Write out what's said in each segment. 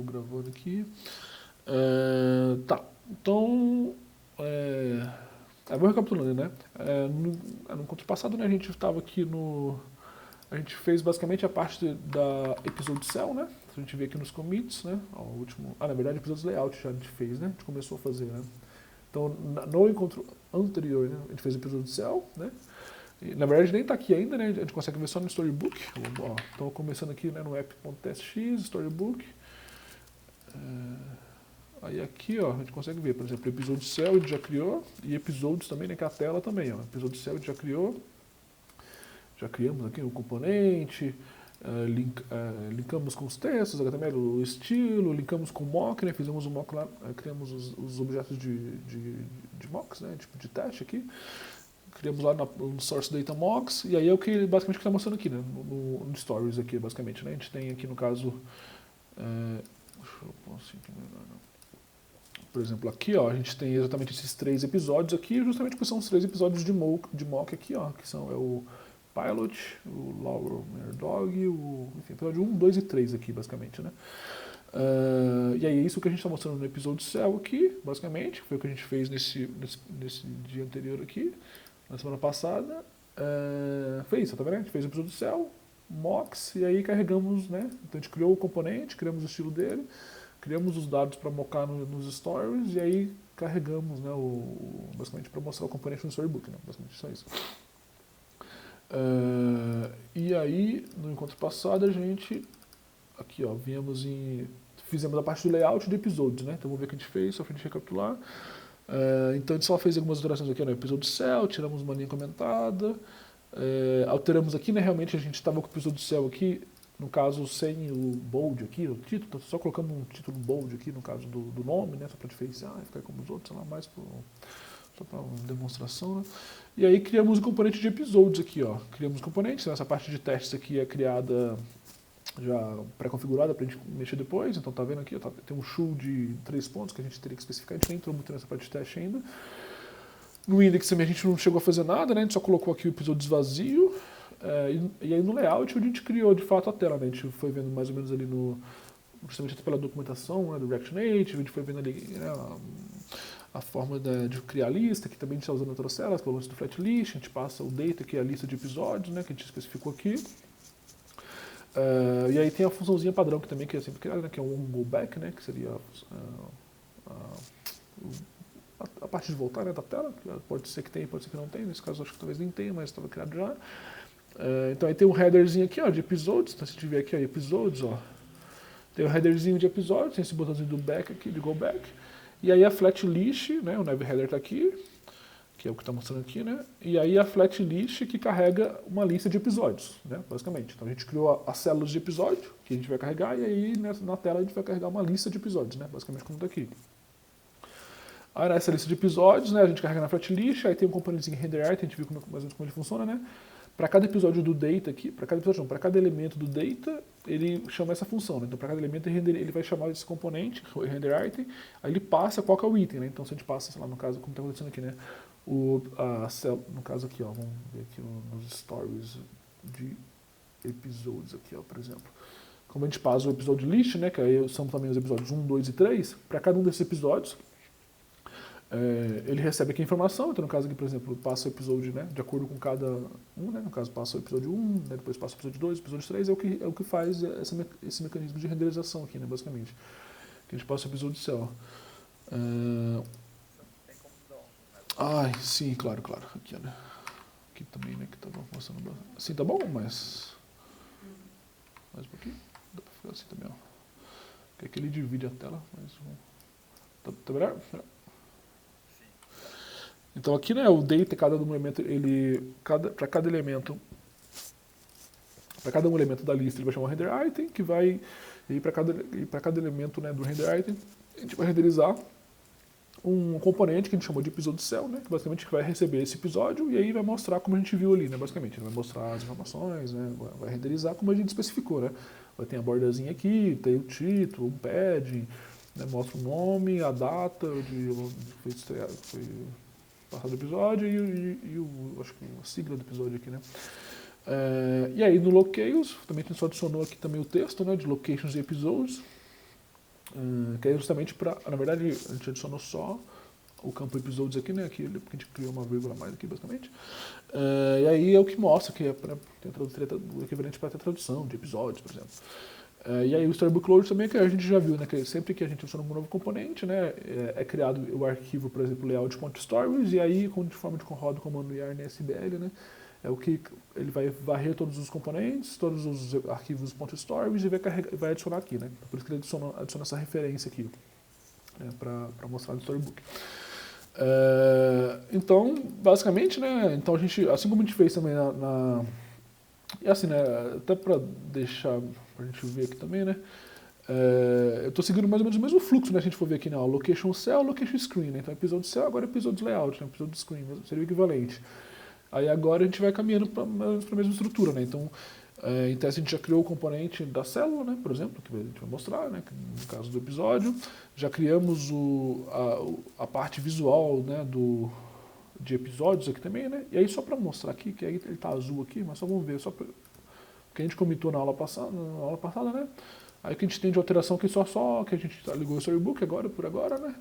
Gravando aqui. Tá, então, vou recapitulando, né? No encontro passado, né, a gente estava aqui no... A gente fez basicamente a parte da episódio cell, né? A gente vê aqui nos commits, né? Ó, o último... na verdade, episódios layout já a gente fez, né? A gente começou a fazer, né? Então, no encontro anterior, né, a gente fez o episódio cell, né? E, na verdade, nem está aqui ainda, né? A gente consegue ver só no Storybook. Ó, então, começando aqui, né, no app.txt, Storybook. Aí aqui, ó, a gente consegue ver, por exemplo, episódio cell a gente já criou, e episódios também, né, que é a tela também, ó. Episódio cell a gente já criou, já criamos aqui o componente, linkamos com os textos, HTML, o estilo, linkamos com o mock, né, fizemos o mock lá, criamos os objetos de mocks, né, tipo de teste aqui, criamos lá no source data mocks, e aí é o que basicamente está mostrando aqui, né, no stories aqui, basicamente, né, a gente tem aqui no caso, deixa eu pôr assim aqui melhor, não. Por exemplo, aqui ó, a gente tem exatamente esses 3 episódios aqui, justamente porque são os 3 episódios de mock aqui, ó, que são o Pilot, o Laurel Mare Dog, enfim, episódio 1, 2 e 3 aqui, basicamente, né? E aí é isso que a gente está mostrando no episódio cell aqui, basicamente, foi o que a gente fez nesse dia anterior aqui, na semana passada. Foi isso, tá vendo? A gente fez o episódio cell, mocks, e aí carregamos, né? Então a gente criou o componente, criamos o estilo dele, criamos os dados para mocar nos stories e aí carregamos, né, basicamente para mostrar o componente no storybook, né, basicamente só isso. E aí, no encontro passado, a gente, aqui ó, fizemos a parte do layout de episódios, né, então vamos ver o que a gente fez, só para a gente recapitular. Então a gente só fez algumas alterações aqui no episódio cell, tiramos uma linha comentada, alteramos aqui, né, realmente a gente estava com o episódio cell aqui, no caso, sem o bold aqui, o título, só colocando um título bold aqui, no caso do nome, né, só para diferenciar e ficar como os outros, sei lá, mais só para uma demonstração, né. E aí criamos o componente de episódios aqui, ó. Criamos componentes, essa parte de testes aqui é criada já pré-configurada para a gente mexer depois, então tá vendo aqui, ó, tem um show de 3 pontos que a gente teria que especificar, a gente nem entrou muito nessa parte de teste ainda. No index também a gente não chegou a fazer nada, né, a gente só colocou aqui o episódio vazio. E aí no layout a gente criou de fato a tela, né? A gente foi vendo mais ou menos ali justamente pela documentação, né, do React Native, a gente foi vendo ali, né, a forma de criar a lista, que também a gente está usando outras telas, pelo menos do flat list, a gente passa o data, que é a lista de episódios, né, que a gente especificou aqui. E aí tem a funçãozinha padrão que também que é sempre criada, né, que é um go back, né, que seria a parte de voltar, né, da tela, que pode ser que tenha, pode ser que não tenha, nesse caso acho que talvez nem tenha, mas estava criado já. Então aí tem um headerzinho aqui, ó, de episódios, então se a gente tiver aqui, ó, episódios, ó, tem o headerzinho de episódios, tem esse botãozinho do back aqui, de go back, e aí a flat list, né, o nav header tá aqui, que é o que está mostrando aqui, né, e aí a flat list que carrega uma lista de episódios, né, basicamente. Então a gente criou as células de episódio, que a gente vai carregar, e aí na tela a gente vai carregar uma lista de episódios, né, basicamente como está aqui. Aí nessa lista de episódios, né, a gente carrega na flat list, aí tem um componentezinho render item, a gente viu mais ou menos como ele funciona, né. Para cada episódio do data aqui, para cada elemento do data, ele chama essa função, né? Então para cada elemento ele vai chamar esse componente, o render item, aí ele passa qual que é o item, né? Então se a gente passa, sei lá, no caso, como está acontecendo aqui, né? No caso aqui, ó, vamos ver aqui nos stories de episódios aqui, ó, por exemplo. Como a gente passa o episódio list, né? Que aí são também os episódios 1, 2 e 3, para cada um desses episódios, ele recebe aqui a informação, então no caso aqui, por exemplo, passa o episódio, né, de acordo com cada um, né, no caso passa o episódio 1, né, depois passa o episódio 2, o episódio 3, é o que faz esse mecanismo de renderização aqui, né, basicamente. Que a gente passa o episódio cell. Ai, sim, claro, aqui, né, aqui também, né, que tava mostrando, assim tá bom, mas mais um pouquinho, dá pra ficar assim também, ó. Que aqui ele divide a tela, mas tá melhor? Então aqui, né, o data, cada um elemento, para cada um elemento da lista ele vai chamar um render item, que vai, e para cada elemento, né, do render item, a gente vai renderizar um componente que a gente chamou de episódio cell, né, que basicamente vai receber esse episódio e aí vai mostrar como a gente viu ali, né, basicamente. Ele vai mostrar as informações, né, vai renderizar como a gente especificou, né. Vai ter a bordazinha aqui, tem o título, um padding, né, mostra o nome, a data de foi passado o episódio e acho que a sigla do episódio aqui, né. E aí no Locales, também a gente só adicionou aqui também o texto, né, de locations e episódios. Que é justamente para, na verdade, a gente adicionou só o campo episódios aqui, né? Aqui, porque a gente criou uma vírgula a mais aqui, basicamente. E aí é o que mostra que é o equivalente para ter tradução de episódios, por exemplo. E aí o Storybook Load também, que a gente já viu, né? Que sempre que a gente adiciona um novo componente, né? É criado o arquivo, por exemplo, layout.stories, e aí, de forma de roda o comando yarn-sbl, né? É o que ele vai varrer todos os componentes, todos os arquivos .stories e vai adicionar aqui, né? Por isso que ele adiciona essa referência aqui, né? Para mostrar no Storybook. Então, basicamente, né? Então a gente, assim como a gente fez também e assim, né? Até para deixar pra gente ver aqui também, né? Eu estou seguindo mais ou menos o mesmo fluxo, né? Se a gente for ver aqui, né? Location Cell, Location Screen, né? Então episódio Cell, agora episódio Layout, né? Episódio Screen, seria o equivalente. Aí agora a gente vai caminhando para a mesma estrutura, né? Então, em teste a gente já criou o componente da célula, né? Por exemplo, que a gente vai mostrar, né? No caso do episódio. Já criamos a parte visual, né? De episódios aqui também, né? E aí só para mostrar aqui, que aí ele tá azul aqui, mas só vamos ver, só que a gente comentou na aula passada, né? Aí o que a gente tem de alteração aqui só que a gente ligou o Storybook agora, por agora, né?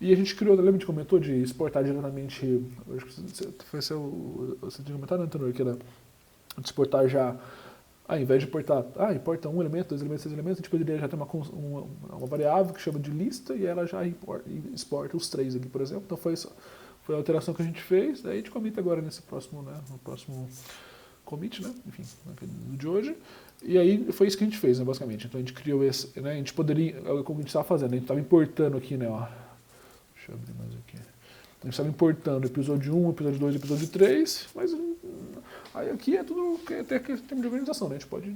E a gente criou, lembra que a gente comentou de exportar diretamente, acho que você tinha comentado, né, Antenor, que era de exportar já, ao invés de importar, importa um elemento, dois elementos, três elementos, a gente poderia já ter uma variável que chama de lista e ela já exporta os três aqui, por exemplo. Então foi a alteração que a gente fez, daí a gente comenta agora nesse próximo, né, no próximo commit, né, enfim, no de hoje. E aí foi isso que a gente fez, né, basicamente. Então a gente criou esse, né, a gente poderia, como a gente estava fazendo, a gente estava importando aqui, né, ó. Deixa eu abrir mais aqui. A gente estava importando episódio 1, episódio 2, episódio 3, mas aí aqui é tudo até que tem de organização, né? A gente pode,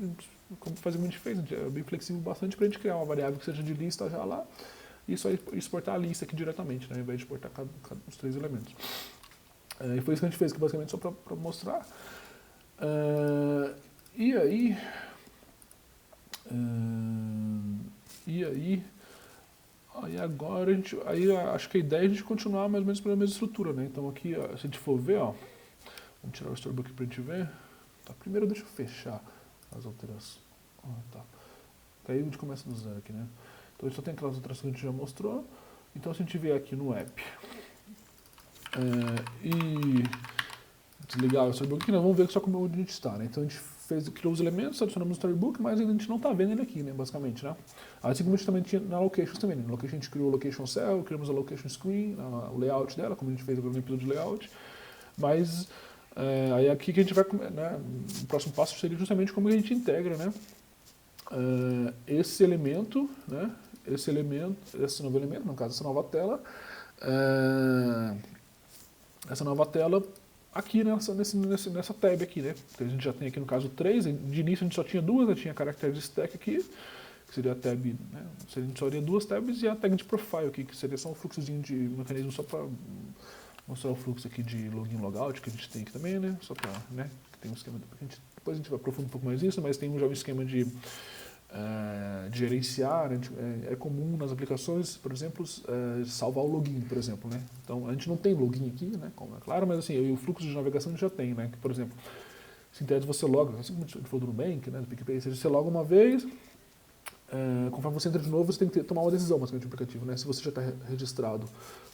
como fazer como a gente fez, é bem flexível bastante para a gente criar uma variável que seja de lista já lá e só exportar a lista aqui diretamente, né? Ao invés de exportar os três elementos. E foi isso que a gente fez, que basicamente só para mostrar. E aí agora acho que a ideia é a gente continuar mais ou menos pela mesma estrutura, né? Então aqui, ó, se a gente for ver, ó, vamos tirar o Storybook pra gente ver. Tá, primeiro deixa eu fechar as alterações. Tá. Aí a gente começa do zero aqui, né? Então a gente só tem aquelas alterações que a gente já mostrou. Então se a gente vier aqui no app e desligar o Storybook aqui, nós vamos ver só como a gente está, né? Então a gente criou os elementos, adicionamos o Storybook, mas ainda a gente não está vendo ele aqui, né, basicamente, né? Assim como a gente também tinha na Locations também, né? Na Location a gente criou o Location Cell, criamos a Location Screen, o layout dela, como a gente fez agora no episódio de layout, mas aí aqui que a gente vai, né, o próximo passo seria justamente como a gente integra, né, esse elemento, né, esse novo elemento, no caso essa nova tela aqui nessa tab aqui, né? Porque a gente já tem aqui no caso 3, de início a gente só tinha duas, né? Tinha a caracteres stack aqui, que seria a tab, né? A gente só teria duas tabs e a tag de profile aqui, que seria só um fluxozinho de mecanismo só para mostrar o fluxo aqui de login logout que a gente tem aqui também, né? Só para, né? Tem um esquema, depois a gente vai aprofundar um pouco mais nisso, mas tem já um esquema de gerenciar, né? É comum nas aplicações, por exemplo, salvar o login, por exemplo, né? Então a gente não tem login aqui, né? Como é claro, mas assim, o fluxo de navegação a gente já tem, né? Que, por exemplo, se em tese você loga, assim como a gente falou do Nubank, né? Do PicPay, seja, você loga uma vez, conforme você entra de novo, você tem que tomar uma decisão, basicamente, no aplicativo, né? Se você já está registrado,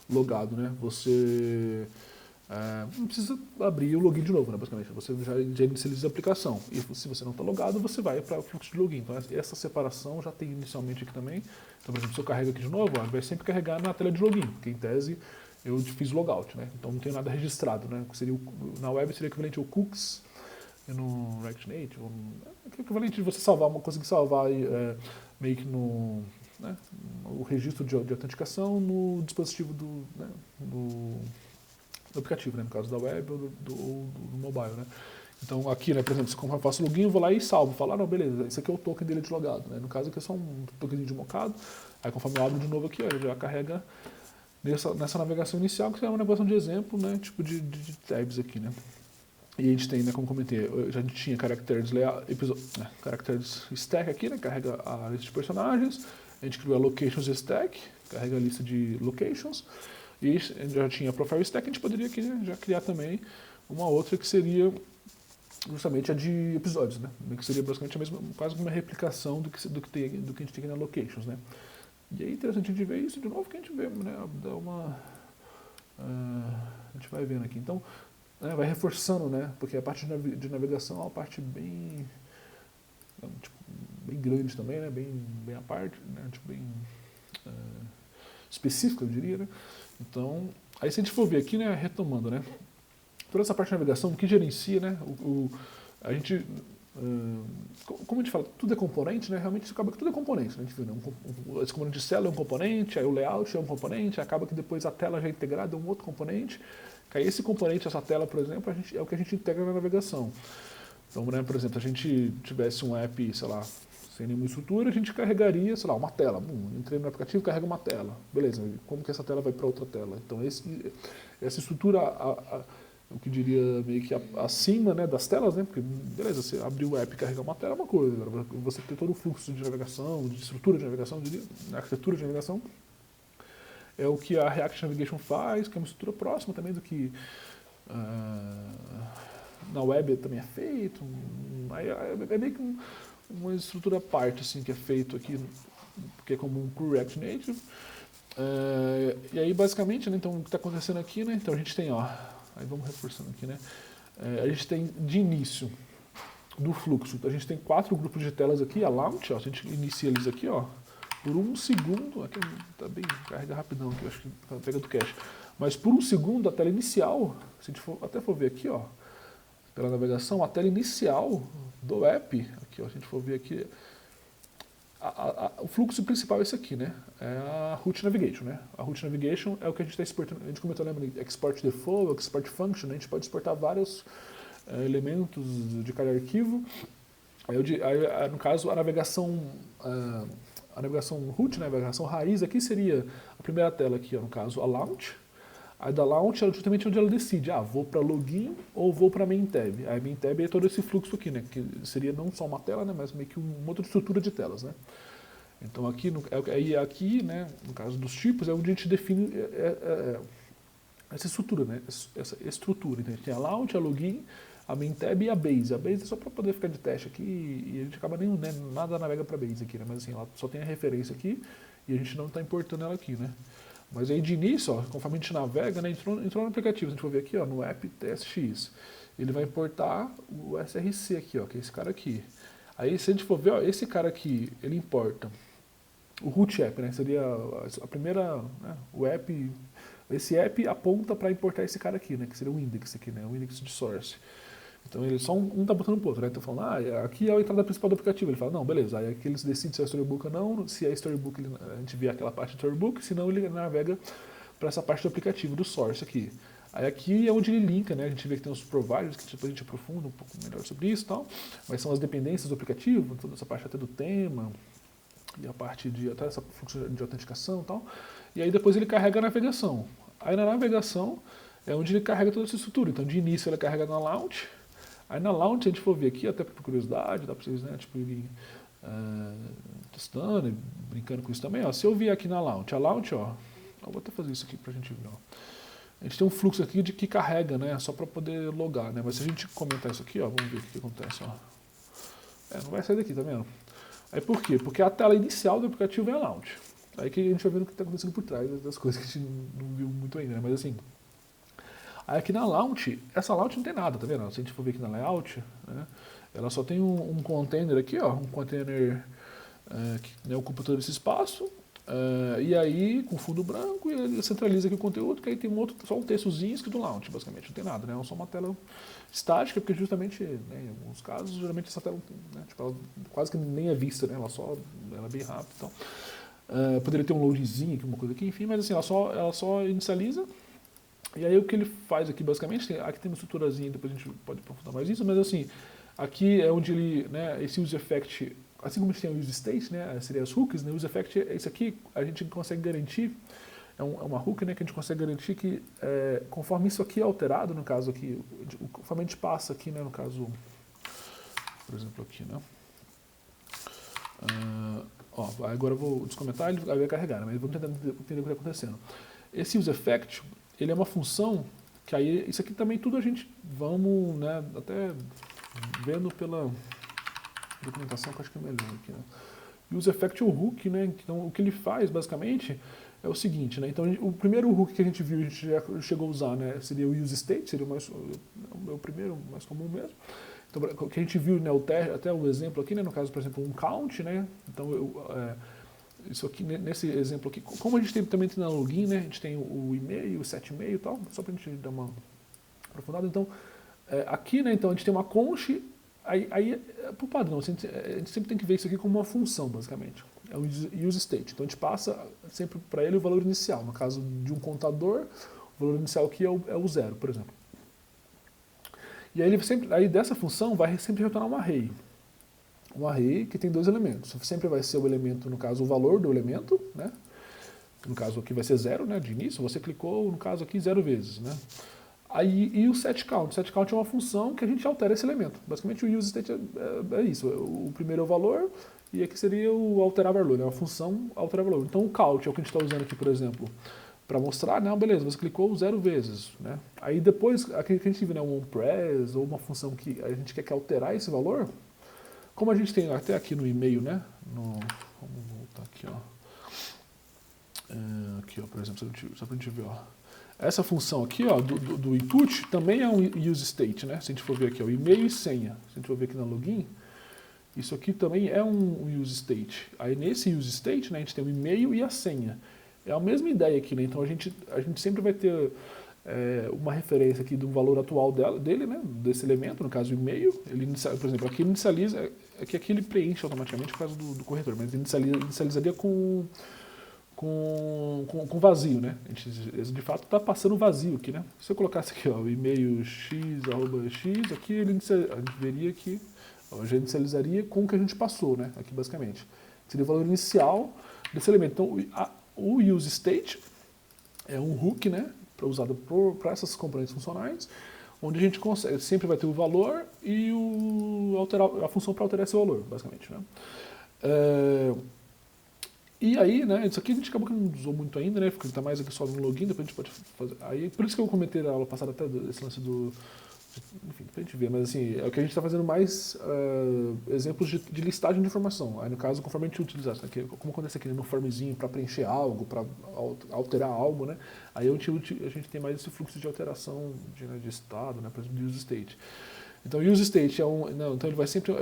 logado, né? Você não precisa abrir o login de novo, né, basicamente. Você já inicializa a aplicação. E se você não está logado, você vai para o fluxo de login. Então, essa separação já tem inicialmente aqui também. Então, por exemplo, se eu carrego aqui de novo, ele vai sempre carregar na tela de login, porque em tese eu fiz logout, né? Então, não tenho nada registrado, né? Na web seria equivalente ao cookies, e no React Native, é equivalente de você conseguir salvar meio que né, o registro de autenticação no dispositivo do aplicativo, né, no caso da web ou do mobile, né. Então aqui, né, por exemplo, se eu faço login, eu vou lá e salvo, falo, não, beleza, esse aqui é o token dele de logado, né, no caso aqui é só um tokenzinho de mocado, aí conforme eu abro de novo aqui, ó, ele já carrega nessa navegação inicial, que é uma navegação de exemplo, né, tipo de tabs aqui, né. E a gente tem, né, como comentei, a gente tinha caracteres stack aqui, né, carrega a lista de personagens, a gente criou a locations stack, carrega a lista de locations, e já tinha a profile stack, a gente poderia aqui, né, já criar também uma outra que seria justamente a de episódios, né, que seria basicamente a mesma, quase uma replicação do que a gente tem aqui na locations, né. E é interessante a gente ver isso de novo, que a gente vê, né, dá uma... a gente vai vendo aqui. Então, né, vai reforçando, né, porque a parte de navegação é uma parte bem, tipo, bem grande também, né, bem à parte, né, tipo, bem específica, eu diria, né. Então, aí se a gente for ver aqui, né, retomando, né, toda essa parte de navegação, o que gerencia, né, a gente, como a gente fala, tudo é componente, né, realmente acaba que tudo é componente, né, a gente viu, né, esse componente de célula é um componente, aí o layout é um componente, acaba que depois a tela já é integrada é um outro componente, que aí esse componente, essa tela, por exemplo, é o que a gente integra na navegação. Então, né, por exemplo, se a gente tivesse um app, sei lá, sem nenhuma estrutura, a gente carregaria, sei lá, uma tela. Entrei no aplicativo, carrega uma tela. Beleza, como que essa tela vai para outra tela? Então, essa estrutura, o que diria meio que acima, né, das telas, né, porque, beleza, você abrir o app e carregar uma tela é uma coisa, agora você ter todo o fluxo de navegação, de estrutura de navegação, de arquitetura de navegação, é o que a React Navigation faz, que é uma estrutura próxima também do que na web também é feito. É meio que uma estrutura à parte assim, que é feito aqui, que é comum para o React Native. E aí, basicamente, né, então, o que está acontecendo aqui, né, então a gente tem, ó, aí vamos reforçando aqui, né, a gente tem de início do fluxo, a gente tem 4 grupos de telas aqui, a launch, ó, a gente inicia eles aqui, ó, por 1 segundo, aqui tá bem, carrega rapidão aqui, acho que pega do cache, mas por 1 segundo a tela inicial, se a gente até for ver aqui, ó, pela navegação, a tela inicial do app, aqui, ó, se a gente for ver aqui, o fluxo principal é esse aqui, né? É a route navigation, né? A route navigation é o que a gente está exportando. A gente comentou, lembra? Export default, export function, né? A gente pode exportar vários elementos de cada arquivo. Aí, no caso, a navegação root, né? A navegação raiz aqui seria a primeira tela aqui, ó, no caso, a launch. Aí da launch é justamente onde ela decide, vou para login ou vou para main tab. Aí main tab é todo esse fluxo aqui, né, que seria não só uma tela, né, mas meio que uma outra estrutura de telas, né. Então aqui, aqui, né, no caso dos tipos, é onde a gente define essa estrutura, né, essa estrutura. Então a gente tem a launch, a login, a main tab e a base. A base é só para poder ficar de teste aqui e a gente acaba nem, né, nada navega para base aqui, né, mas assim, ela só tem a referência aqui e a gente não está importando ela aqui, né. Mas aí de início, ó, conforme a gente navega, né, entrou no aplicativo, a gente for ver aqui, ó, no app TSX, ele vai importar o SRC aqui, ó, que é esse cara aqui. Aí se a gente for ver, ó, esse cara aqui, ele importa o root app, né, seria a primeira, né, o app, esse app aponta para importar esse cara aqui, né, que seria o index aqui, né, o index de source. Então ele só um tá botando pro outro, né? Então falando, aqui é a entrada principal do aplicativo. Ele fala, não, beleza, aí aqui eles decidem se é storybook ou não, se é storybook a gente vê aquela parte do storybook, senão ele navega para essa parte do aplicativo, do source aqui. Aí aqui é onde ele linka, né? A gente vê que tem os providers, que depois a gente aprofunda um pouco melhor sobre isso e tal, mas são as dependências do aplicativo, toda essa parte até do tema, e a parte de até essa fluxo de autenticação e tal. E aí depois ele carrega a navegação. Aí na navegação é onde ele carrega toda essa estrutura. Então de início ele carrega na launch. Aí na launch, a gente for ver aqui, até por curiosidade, dá para vocês, né, tipo, irem testando e brincando com isso também, ó. Se eu vier aqui na launch, a launch, ó, eu vou até fazer isso aqui pra gente ver, ó. A gente tem um fluxo aqui de que carrega, né, só para poder logar, né, mas se a gente comentar isso aqui, ó, vamos ver o que acontece, ó. Não vai sair daqui, tá vendo? Aí por quê? Porque a tela inicial do aplicativo é a launch. Aí que a gente vai vendo o que está acontecendo por trás das coisas que a gente não viu muito ainda, né, mas assim... Aí aqui na launch, essa launch não tem nada, tá vendo? Se a gente for ver aqui na layout, né, ela só tem um container aqui, ó, um container que, né, ocupa todo esse espaço, e aí com fundo branco, e ele centraliza aqui o conteúdo, que aí tem só um textozinho escrito launch, basicamente, não tem nada, né? É só uma tela estática, porque justamente, né, em alguns casos, geralmente essa tela, né, tipo, ela quase que nem é vista, né? Ela é bem rápida, então. Poderia ter um loadzinho aqui, uma coisa aqui, enfim, mas assim, ela só inicializa. E aí o que ele faz aqui, basicamente, aqui tem uma estruturazinha, depois a gente pode aprofundar mais isso, mas assim, aqui é onde ele, né, esse use effect, assim como a gente tem o use state, né, seria as hooks, né, o use effect é isso aqui, a gente consegue garantir, é uma hook, né, que a gente consegue garantir que conforme isso aqui é alterado, no caso aqui, conforme a gente passa aqui, né, no caso, por exemplo aqui, né, agora eu vou descomentar, ele vai carregar, né, mas vamos tentar entender o que está acontecendo. Esse use effect, ele é uma função que aí, isso aqui também tudo a gente vamos, né, até vendo pela documentação que eu acho que é melhor aqui, né. E o useEffect é o hook, né? Então o que ele faz basicamente é o seguinte, né? Então o primeiro hook que a gente viu, a gente já chegou a usar, né? Seria o useState, seria o primeiro, mais comum mesmo. Então o que a gente viu, né? Até o exemplo aqui, né? No caso, por exemplo, um count, né? Então isso aqui, nesse exemplo aqui, como a gente também tem na login, né? A gente tem o e-mail, o set e-mail e tal, só pra gente dar uma aprofundada. Então aqui, né? Então a gente tem uma conch. Aí, por padrão, a gente sempre tem que ver isso aqui como uma função, basicamente. É o useState. Então a gente passa sempre para ele o valor inicial. No caso de um contador, o valor inicial aqui é o 0, por exemplo. E aí dessa função vai sempre retornar um array. Um array que tem 2 elementos. Sempre vai ser o elemento, no caso, o valor do elemento, né? No caso aqui vai ser 0, né? De início, você clicou, no caso aqui, 0 vezes, né? E o setCount. O setCount é uma função que a gente altera esse elemento. Basicamente o useState é isso. O primeiro é o valor e aqui seria o alterar valor, né? Uma função alterar valor. Então o count é o que a gente está usando aqui, por exemplo, para mostrar, não, beleza, você clicou 0 vezes, né? Aí depois, aqui que a gente viu, né, um onPress ou uma função que a gente quer alterar esse valor, como a gente tem até aqui no e-mail, né? Vamos voltar aqui, ó. Aqui, ó, por exemplo, só para a gente ver, ó. Essa função aqui, ó, do input, também é um useState, né? Se a gente for ver aqui, ó, e-mail e senha. Se a gente for ver aqui na login, isso aqui também é um useState. Aí nesse useState, né, a gente tem o e-mail e a senha. É a mesma ideia aqui, né? Então a gente sempre vai ter uma referência aqui do valor atual dele, né? Desse elemento, no caso o e-mail. Ele por exemplo, aqui inicializa, aqui ele preenche automaticamente por causa do corretor, mas inicializaria com vazio, né? A gente, de fato, está passando vazio aqui, né? Se eu colocasse aqui, ó, o e-mail x@x, aqui a gente veria que já inicializaria com o que a gente passou, né? Aqui, basicamente. Seria o valor inicial desse elemento. Então, o useState é um hook, né? Usado para essas componentes funcionais, onde a gente consegue, sempre vai ter o valor e a função para alterar esse valor, basicamente, né? E aí, né, isso aqui a gente acabou que não usou muito ainda, né, porque está mais aqui só no login, depois a gente pode fazer. Aí, por isso que eu comentei na aula passada até esse lance enfim, pra gente ver, mas assim, é o que a gente está fazendo mais exemplos de listagem de informação. Aí no caso, conforme a gente utilizar, né, como acontece aqui no formzinho para preencher algo, para alterar algo, né, aí a gente tem mais esse fluxo de alteração de estado, né, por exemplo, de useState. Então, o useState então ele vai sempre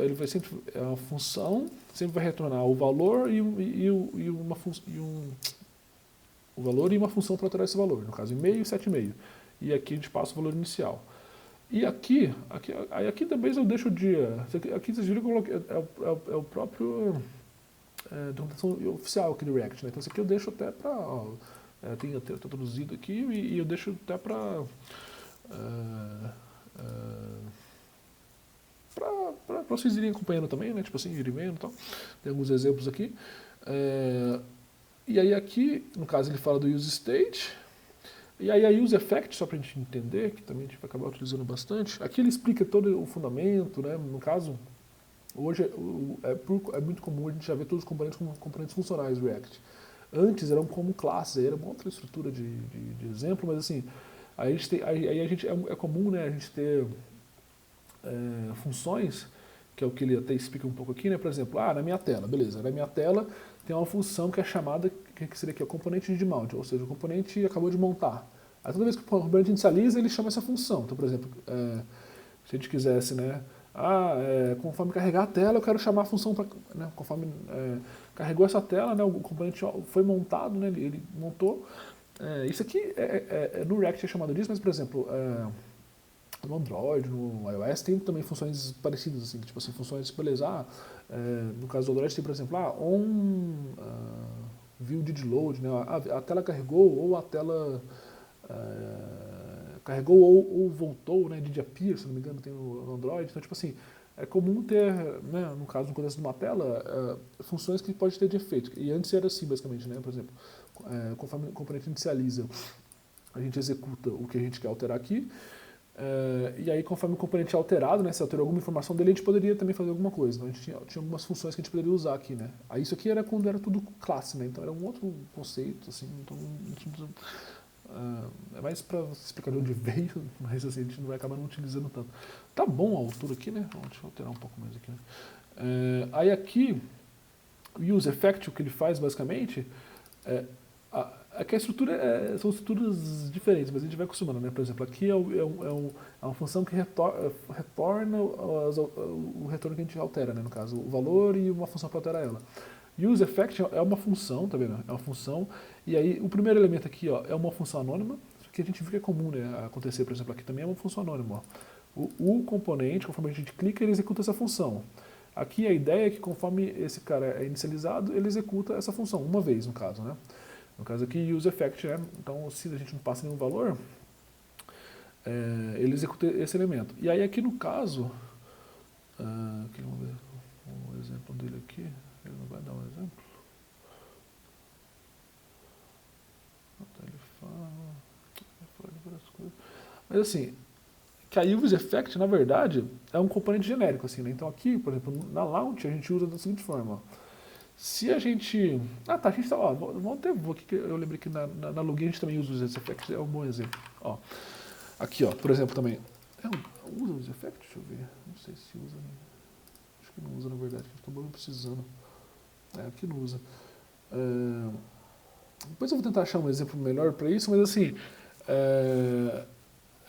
é uma função, sempre vai retornar o valor o valor e uma função para alterar esse valor, no caso e-mail e set e-mail. E aqui a gente passa o valor inicial. E aqui também eu deixo o dia. Aqui vocês viram que eu coloquei, é o próprio documentação oficial aqui do React, né? Então isso aqui eu deixo até para, tem até traduzido aqui e eu deixo até para vocês irem acompanhando também, né? Tipo assim, irem vendo e tal. Tem alguns exemplos aqui. E aí aqui, no caso, ele fala do useState. E aí a useEffect, só para a gente entender, que também a gente vai acabar utilizando bastante, aqui ele explica todo o fundamento, né? No caso, hoje é muito comum a gente já ver todos os componentes como componentes funcionais do React. Antes eram como classes, aí era uma outra estrutura de exemplo, mas assim, aí a gente é comum, né, a gente ter funções, que é o que ele até explica um pouco aqui, né? Por exemplo, na minha tela, beleza, na minha tela tem uma função que é chamada, que seria aqui, o componente de mount, ou seja, o componente acabou de montar. Aí toda vez que o componente inicializa, ele chama essa função. Então, por exemplo, se a gente quisesse, né, conforme carregar a tela, eu quero chamar a função para, né, conforme carregou essa tela, né, o componente foi montado, né, ele montou. Isso aqui no React é chamado disso, mas, por exemplo, no Android, no iOS, tem também funções parecidas, assim, tipo assim, funções, beleza, no caso do Android tem, por exemplo, view did load, né, a tela carregou ou a tela carregou ou voltou, né, did appear, se não me engano, tem no Android, então, tipo assim, é comum ter, né, no caso, no contexto de uma tela, funções que pode ter de efeito, e antes era assim, basicamente, né, por exemplo, conforme o componente inicializa, a gente executa o que a gente quer alterar aqui, e aí, conforme o componente é alterado, né, se alterou alguma informação dele, a gente poderia também fazer alguma coisa. Então, a gente tinha algumas funções que a gente poderia usar aqui, né. Aí isso aqui era quando era tudo classe, né, então era um outro conceito, assim, então é mais para explicar de onde veio, mas assim, a gente não vai acabar não utilizando tanto. Tá bom a altura aqui, né, deixa eu alterar um pouco mais aqui, né. Aí aqui, O use effect, o que ele faz basicamente, é que a estrutura são estruturas diferentes, mas a gente vai acostumando, né? Por exemplo, aqui é uma função que retorna o retorno que a gente altera, né? No caso, o valor e uma função para alterar ela. Use effect é uma função, tá vendo? É uma função, e aí o primeiro elemento aqui, ó, é uma função anônima, que a gente viu que é comum, né, acontecer, por exemplo, aqui também é uma função anônima, ó. O componente, conforme a gente clica, ele executa essa função. Aqui a ideia é que conforme esse cara é inicializado, ele executa essa função, uma vez no caso, né? No caso aqui, use effect, né? Então se a gente não passa nenhum valor, ele executa esse elemento. E aí aqui no caso, aqui vamos ver um exemplo dele aqui, ele não vai dar um exemplo. Ele fala várias coisas. Mas assim, que a use effect, na verdade, é um componente genérico, assim, né? Então aqui, por exemplo, na launch a gente usa da seguinte forma, ó. Se a gente... Ah, tá, a gente tá... Ó, vamos até... Aqui que eu lembrei que na login a gente também usa o use effect, é um bom exemplo. Ó, aqui, ó, por exemplo, também... usa o use effect? Deixa eu ver. Não sei se usa. Acho que não usa, na verdade. A gente acabou não precisando. Aqui não usa. Depois eu vou tentar achar um exemplo melhor para isso, mas assim...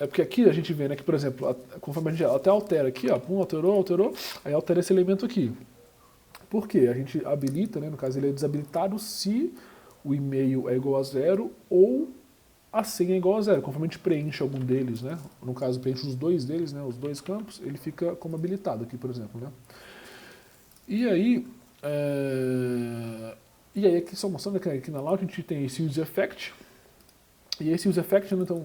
É porque aqui a gente vê, né, que, por exemplo, conforme a gente até altera aqui, ó, alterou, aí altera esse elemento aqui. Por quê? A gente habilita, né, no caso ele é desabilitado se o e-mail é igual a 0 ou a senha é igual a 0. Conforme a gente preenche algum deles, né, no caso preenche os dois deles, né, os dois campos, ele fica como habilitado aqui, por exemplo, né. E aí aqui só mostrando que aqui na launch a gente tem esse use effect, e esse use effect, então,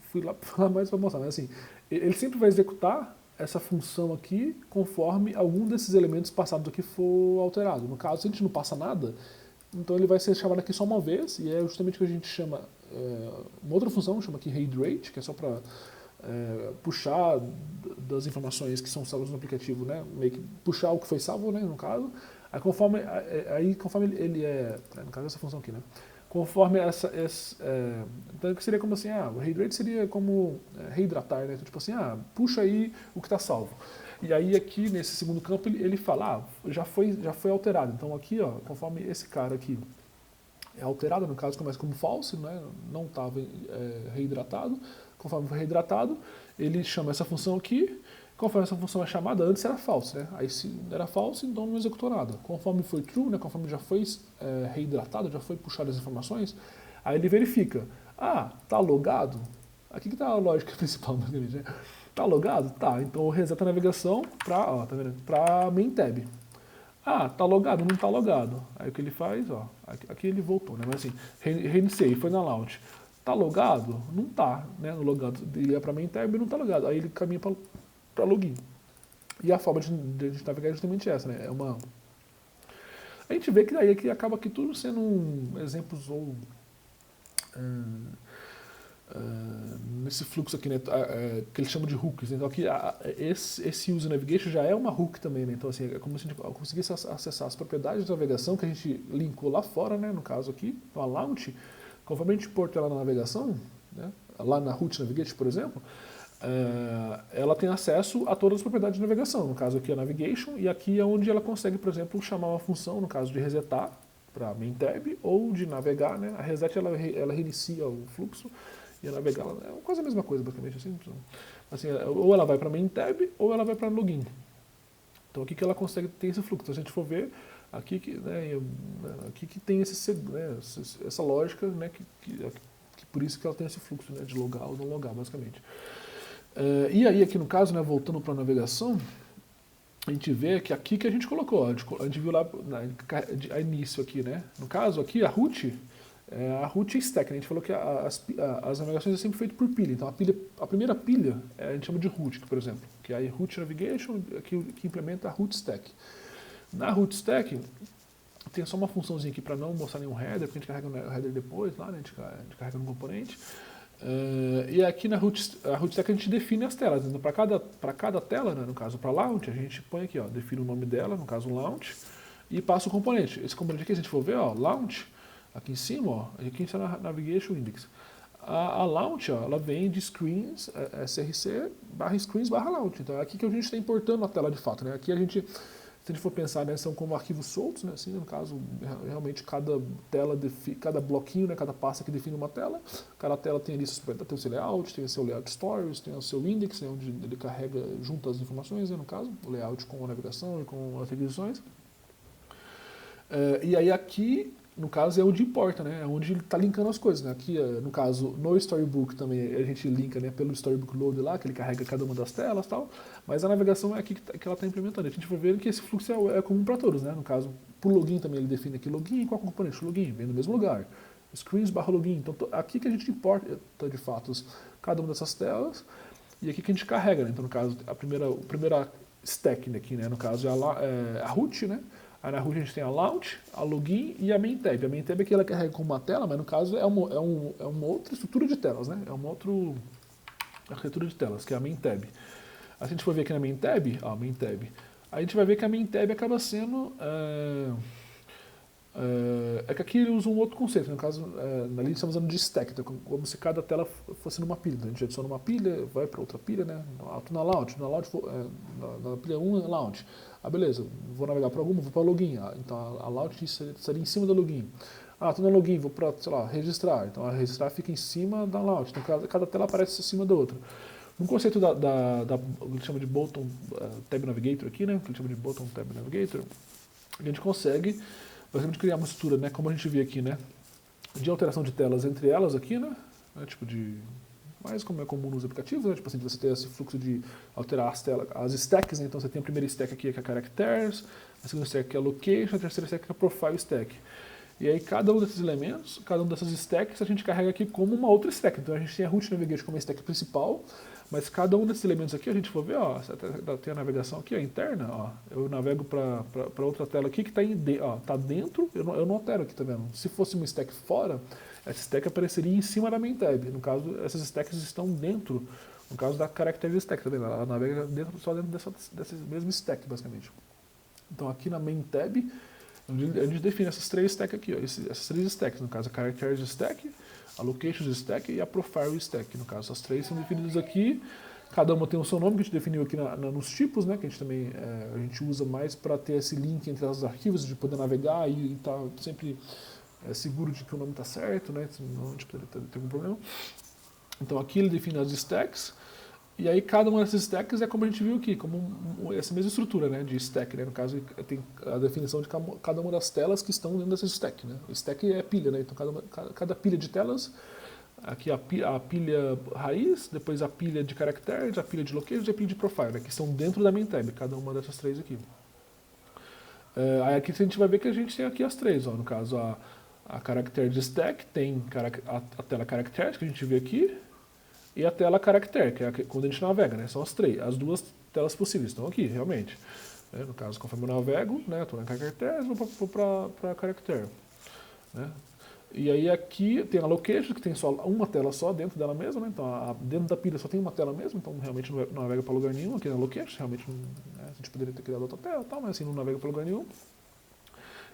fui lá mais para mostrar, mas assim, ele sempre vai executar essa função aqui conforme algum desses elementos passados aqui for alterado. No caso, se a gente não passa nada, então ele vai ser chamado aqui só uma vez, e é justamente o que a gente chama, uma outra função, chama aqui read-rate, que é só para puxar das informações que são salvas no aplicativo, né, meio que puxar o que foi salvo, né, no caso, conforme ele no caso essa função aqui, né, conforme então seria como assim, o read-rate seria como reidratar, né? Então, tipo assim, puxa aí o que está salvo. E aí aqui nesse segundo campo ele fala, já foi alterado. Então aqui, ó, conforme esse cara aqui é alterado, no caso começa como false, né? Não estava reidratado. Conforme foi reidratado, ele chama essa função aqui. Conforme essa função é chamada, antes era false, né? Aí se era false, então não executou nada. Conforme foi true, né? Conforme já foi reidratado, já foi puxado as informações, aí ele verifica. Tá logado? Aqui que tá a lógica principal, basicamente, né? Tá logado? Tá, então reseta a navegação para, tá vendo? Para main tab. Tá logado? Não tá logado. Aí o que ele faz, ó, aqui ele voltou, né? Mas assim, reiniciei, foi na launch. Tá logado? Não tá, né? No logado, ele é para main tab e não tá logado. Aí ele caminha para login. E a forma de navegar é justamente essa, né? A gente vê que daí aqui acaba aqui tudo sendo exemplos ou nesse fluxo aqui, né, que eles chamam de hooks. Então aqui esse user navigation já é uma hook também, né? Então assim, é como se a gente conseguisse acessar as propriedades de navegação que a gente linkou lá fora, né? No caso aqui, então a launch, conforme a gente porta ela na navegação, né? Lá na root navigation, por exemplo, ela tem acesso a todas as propriedades de navegação, no caso aqui a navigation, e aqui é onde ela consegue, por exemplo, chamar uma função, no caso de resetar para main tab, ou de navegar, né? A reset ela reinicia o fluxo, e a navegar é quase a mesma coisa, basicamente, assim, ou ela vai para main tab, ou ela vai para login. Então aqui que ela consegue ter esse fluxo. Então, se a gente for ver, aqui que tem essa lógica, né, que por isso que ela tem esse fluxo, né, de logar ou não logar, basicamente. E aí aqui no caso, né, voltando para a navegação, a gente vê que aqui que a gente colocou, a gente viu lá a início aqui, né? No caso aqui a root stack, né? A gente falou que as navegações é sempre feito por pilha, então a primeira pilha a gente chama de root, por exemplo, que é a root navigation que implementa a root stack. Na root stack tem só uma funçãozinha aqui para não mostrar nenhum header, porque a gente carrega o header depois, lá, né? A gente carrega no componente. E aqui na root stack a gente define as telas. Então, para cada tela, né, no caso para launch, a gente põe aqui, ó, define o nome dela, no caso launch, e passa o componente. Esse componente aqui, se a gente for ver, ó, launch, aqui em cima, ó, aqui está na navigation index. A launch, ó, ela vem de screens, src /screens/launch. Então é aqui que a gente está importando a tela de fato, né? Aqui a gente Se a gente for pensar, né, são como arquivos soltos, né, assim, no caso, realmente cada tela, cada bloquinho, né, cada pasta que define uma tela, cada tela tem ali, tem o seu layout, tem o seu layout stories, tem o seu index, né, onde ele carrega junto as informações, né, no caso, o layout com a navegação e com as requisições. E aí aqui, no caso, é onde importa, né? É onde ele está linkando as coisas, né? Aqui, no caso, no Storybook também a gente linka, né, pelo Storybook Load lá, que ele carrega cada uma das telas e tal, mas a navegação é aqui que ela está implementando. A gente vai ver que esse fluxo é comum para todos, né? No caso, para o login também ele define aqui login, qual componente? Login, vem do mesmo lugar. Screens/login. Então, aqui que a gente importa, de fato, cada uma dessas telas, e aqui que a gente carrega, né? Então, no caso, a primeira stack aqui, né? No caso, é a root, né? Aí na root a gente tem a launch, a login e a main tab. A main tab é que ela carrega com uma tela, mas no caso é uma outra estrutura de telas, né? É uma outra arquitetura de telas, que é a main tab. A gente for ver aqui na main tab, ó, main tab, a gente vai ver que a main tab acaba sendo... que aqui ele usa um outro conceito, no caso, ali estamos usando de stack, então, como se cada tela fosse numa pilha. Então, a gente adiciona uma pilha, vai para outra pilha, né? Na launch, na pilha 1 é launch. Beleza, vou navegar para alguma, vou para login. Então a launch estaria em cima da login. Estou na login, vou para, sei lá, registrar. Então a registrar fica em cima da launch. Então cada tela aparece em cima da outra. No conceito que ele chama de Bottom Tab Navigator aqui, né? Que ele chama de Bottom Tab Navigator, a gente consegue basicamente criar uma estrutura, né? Como a gente vê aqui, né? De alteração de telas entre elas aqui, né? Tipo de... mais como é comum nos aplicativos, né? Tipo assim, você ter esse fluxo de alterar as telas, as stacks, né? Então você tem a primeira stack aqui que é characters, a segunda stack que é location, a terceira stack que é profile stack. E aí cada um desses elementos, cada um dessas stacks a gente carrega aqui como uma outra stack. Então a gente tem a root navigation como a stack principal, mas cada um desses elementos aqui a gente for ver, ó, tem a navegação aqui, ó, interna, ó, eu navego para outra tela aqui que está tá dentro, eu não altero aqui, tá vendo? Se fosse uma stack fora, essa stack apareceria em cima da main tab. No caso, essas stacks estão dentro, no caso da character stack, tá vendo? Ela navega só dentro dessa mesma stack, basicamente. Então aqui na main tab, a gente define essas três stacks aqui, ó, essas três stacks, no caso a characters stack, a locations stack e a profile stack. No caso, essas três são definidas aqui. Cada uma tem o seu nome que a gente definiu aqui nos tipos, né? Que a gente também a gente usa mais para ter esse link entre os arquivos, de poder navegar e estar sempre seguro de que o nome está certo, né? Senão a gente poderia ter algum problema. Então aqui ele define as stacks. E aí cada uma dessas stacks é como a gente viu aqui, como essa mesma estrutura, né, de stack, né? No caso tem a definição de cada uma das telas que estão dentro dessa stack, né? Stack é pilha, né? Então cada pilha de telas, aqui a pilha raiz, depois a pilha de caracteres, a pilha de location e a pilha de profile, né? Que estão dentro da main tab, cada uma dessas três aqui. Aí aqui a gente vai ver que a gente tem aqui as três, ó, no caso a character de stack tem a tela characters que a gente vê aqui, e a tela character, que é quando a gente navega, né? São as duas telas possíveis, estão aqui, realmente. No caso, conforme eu navego, né? Estou na character, vou para character. Né? E aí aqui tem a location, que tem só uma tela só dentro dela mesma, né? Então dentro da pilha só tem uma tela mesmo, então realmente não navega para lugar nenhum. Aqui na location, realmente a gente poderia ter criado outra tela, tal, mas assim não navega para lugar nenhum.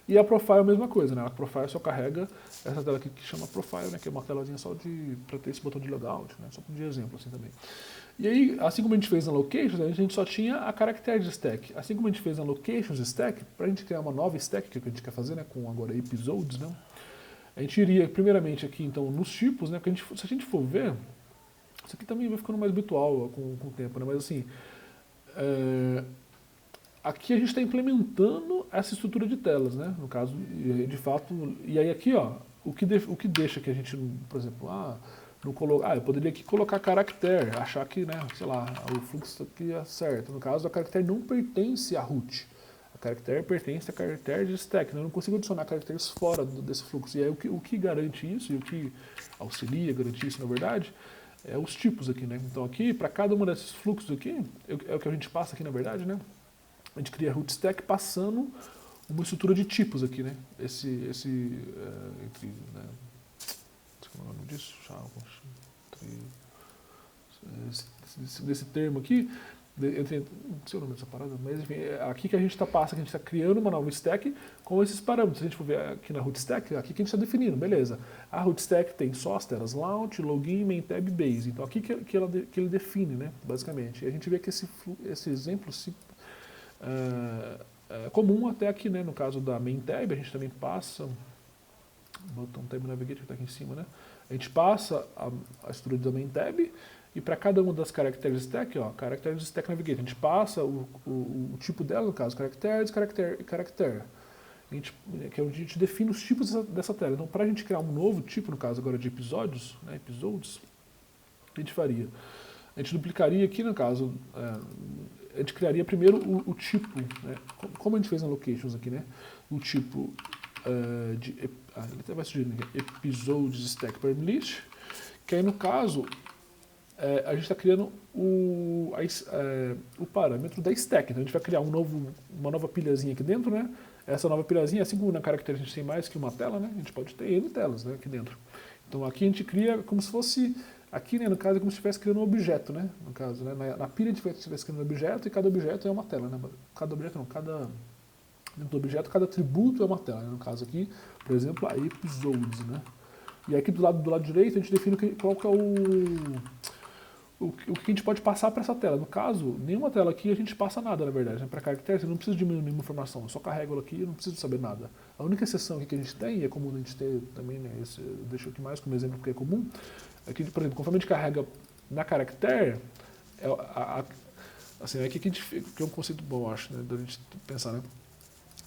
E a profile é a mesma coisa, né? A profile só carrega essa tela aqui que chama profile, né? Que é uma telazinha só para ter esse botão de logout, né? Só de exemplo assim também. E aí, assim como a gente fez na locations, a gente só tinha a character stack. Assim como a gente fez na locations stack, para a gente criar uma nova stack, que é o que a gente quer fazer, né? Com agora episodes, né? A gente iria primeiramente aqui então nos tipos, né? Porque se a gente for ver, isso aqui também vai ficando mais habitual com o tempo, né? Mas assim, aqui a gente está implementando essa estrutura de telas, né? No caso, de fato, e aí aqui, ó, o que deixa que a gente, por exemplo, eu poderia aqui colocar caractere, achar que, né, sei lá, o fluxo aqui é certo. No caso, a caractere não pertence à root. A caractere pertence a caractere de stack, né? Eu não consigo adicionar caracteres fora desse fluxo. E aí o que garante isso, e o que auxilia, garantir isso, na verdade, é os tipos aqui, né? Então aqui, para cada um desses fluxos aqui, é o que a gente passa aqui, na verdade, né? A gente cria root stack passando uma estrutura de tipos aqui, né? Né? Como é o nome disso? Desse termo aqui, não sei o nome dessa parada, mas enfim, aqui que a gente passa, que a gente está criando uma nova stack com esses parâmetros. Se a gente for ver aqui na root stack, aqui que a gente está definindo, beleza. A root stack tem só as telas launch, login, main tab, base. Então aqui que ele define, né? Basicamente. E a gente vê que esse exemplo comum até aqui, né? No caso da main tab, a gente também passa, botão tab navigate que está aqui em cima, né? A gente passa a estrutura da main tab e para cada uma das characters stack, ó, characters stack navigate, a gente passa o tipo dela, no caso, characters, character e character. Que é onde a gente define os tipos dessa tela. Então, para a gente criar um novo tipo, no caso agora de episódios, né, episodes, a gente faria? A gente duplicaria aqui, no caso, a gente criaria primeiro o tipo, né, como a gente fez na locations aqui, né, o tipo ele até vai sugerir aqui, episodes stack parent list, que aí no caso a gente está criando o parâmetro da stack. Então a gente vai criar uma nova pilhazinha aqui dentro, né? Essa nova pilhazinha, assim como na Character a gente tem mais que uma tela, né? A gente pode ter N telas, né, aqui dentro. Então aqui a gente cria como se fosse, aqui, né, no caso é como se estivesse criando um objeto, né? No caso, né? Na pilha a gente estivesse criando um objeto e cada objeto é uma tela, né? Cada objeto não, dentro do objeto, cada atributo é uma tela, né? No caso aqui, por exemplo, a episodes, né? E aqui do lado direito a gente define qual que é o que a gente pode passar para essa tela. No caso, nenhuma tela aqui a gente passa nada, na verdade. Né? Para caracteres, eu não preciso diminuir nenhuma informação, eu só carrego ela aqui e não preciso saber nada. A única exceção aqui que a gente tem, e é comum a gente ter também, né, eu deixo aqui mais como exemplo porque é comum, é que, por exemplo, conforme a gente carrega na caractere, assim, aqui que é um conceito bom, eu acho, né, da gente pensar, né?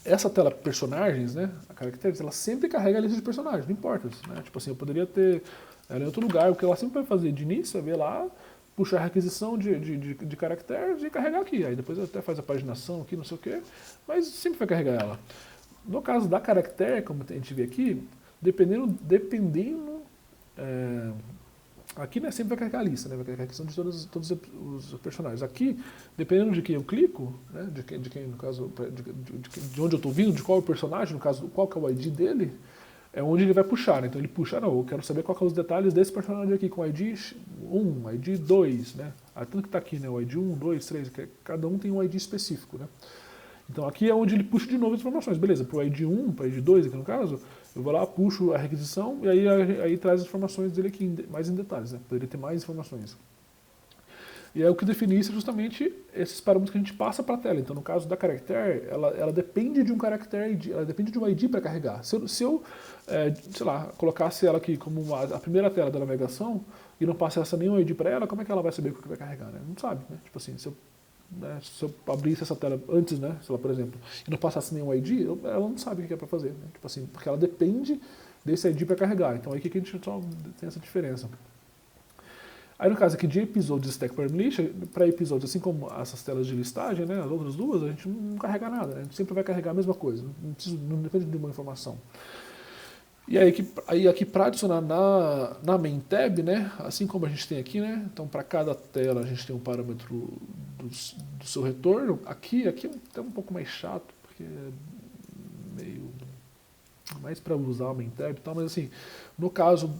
Essa tela personagens, né, a caracteres, ela sempre carrega a lista de personagens, não importa, né? Tipo assim, eu poderia ter ela em outro lugar, o que ela sempre vai fazer de início é ver lá, puxar a requisição de caracteres e carregar aqui. Aí depois até faz a paginação aqui, não sei o quê, mas sempre vai carregar ela. No caso da caractere, como a gente vê aqui, dependendo aqui, né, sempre vai carregar a lista, né, vai carregar a questão de todos os personagens. Aqui, dependendo de quem eu clico, né, de quem no caso, de onde eu estou vindo, de qual é o personagem, no caso, qual que é o ID dele, é onde ele vai puxar, né? Então ele puxa, não, eu quero saber qual que é os detalhes desse personagem aqui, com ID 1, ID 2, né? Tanto que está aqui, né? O ID 1, 2, 3, cada um tem um ID específico, né? Então aqui é onde ele puxa de novo as informações. Beleza, para o ID 1, para o ID 2 aqui no caso, eu vou lá, puxo a requisição e aí traz as informações dele aqui mais em detalhes, né? Poderia ter mais informações. E aí o que define isso é justamente esses parâmetros que a gente passa para a tela. Então, no caso da caractere, ela depende de um caractere ID, ela depende de um ID para carregar. Se eu sei lá, colocasse ela aqui como a primeira tela da navegação e não passasse nenhum ID para ela, como é que ela vai saber o que vai carregar, né? Não sabe, né? Tipo assim, se eu abrisse essa tela antes, né, sei lá, por exemplo, e não passasse nenhum ID, ela não sabe o que é para fazer, né? Tipo assim, porque ela depende desse ID para carregar. Então, aí que a gente só tem essa diferença. Aí no caso aqui de episódios stack parent list, para episódios, assim como essas telas de listagem, né, as outras duas, a gente não carrega nada, né, a gente sempre vai carregar a mesma coisa, não depende de nenhuma informação. E aí aqui para adicionar na main tab, né, assim como a gente tem aqui, né, então para cada tela a gente tem um parâmetro do seu retorno. Aqui é até um pouco mais chato, porque é meio mais para usar a main tab e tal, mas assim, no caso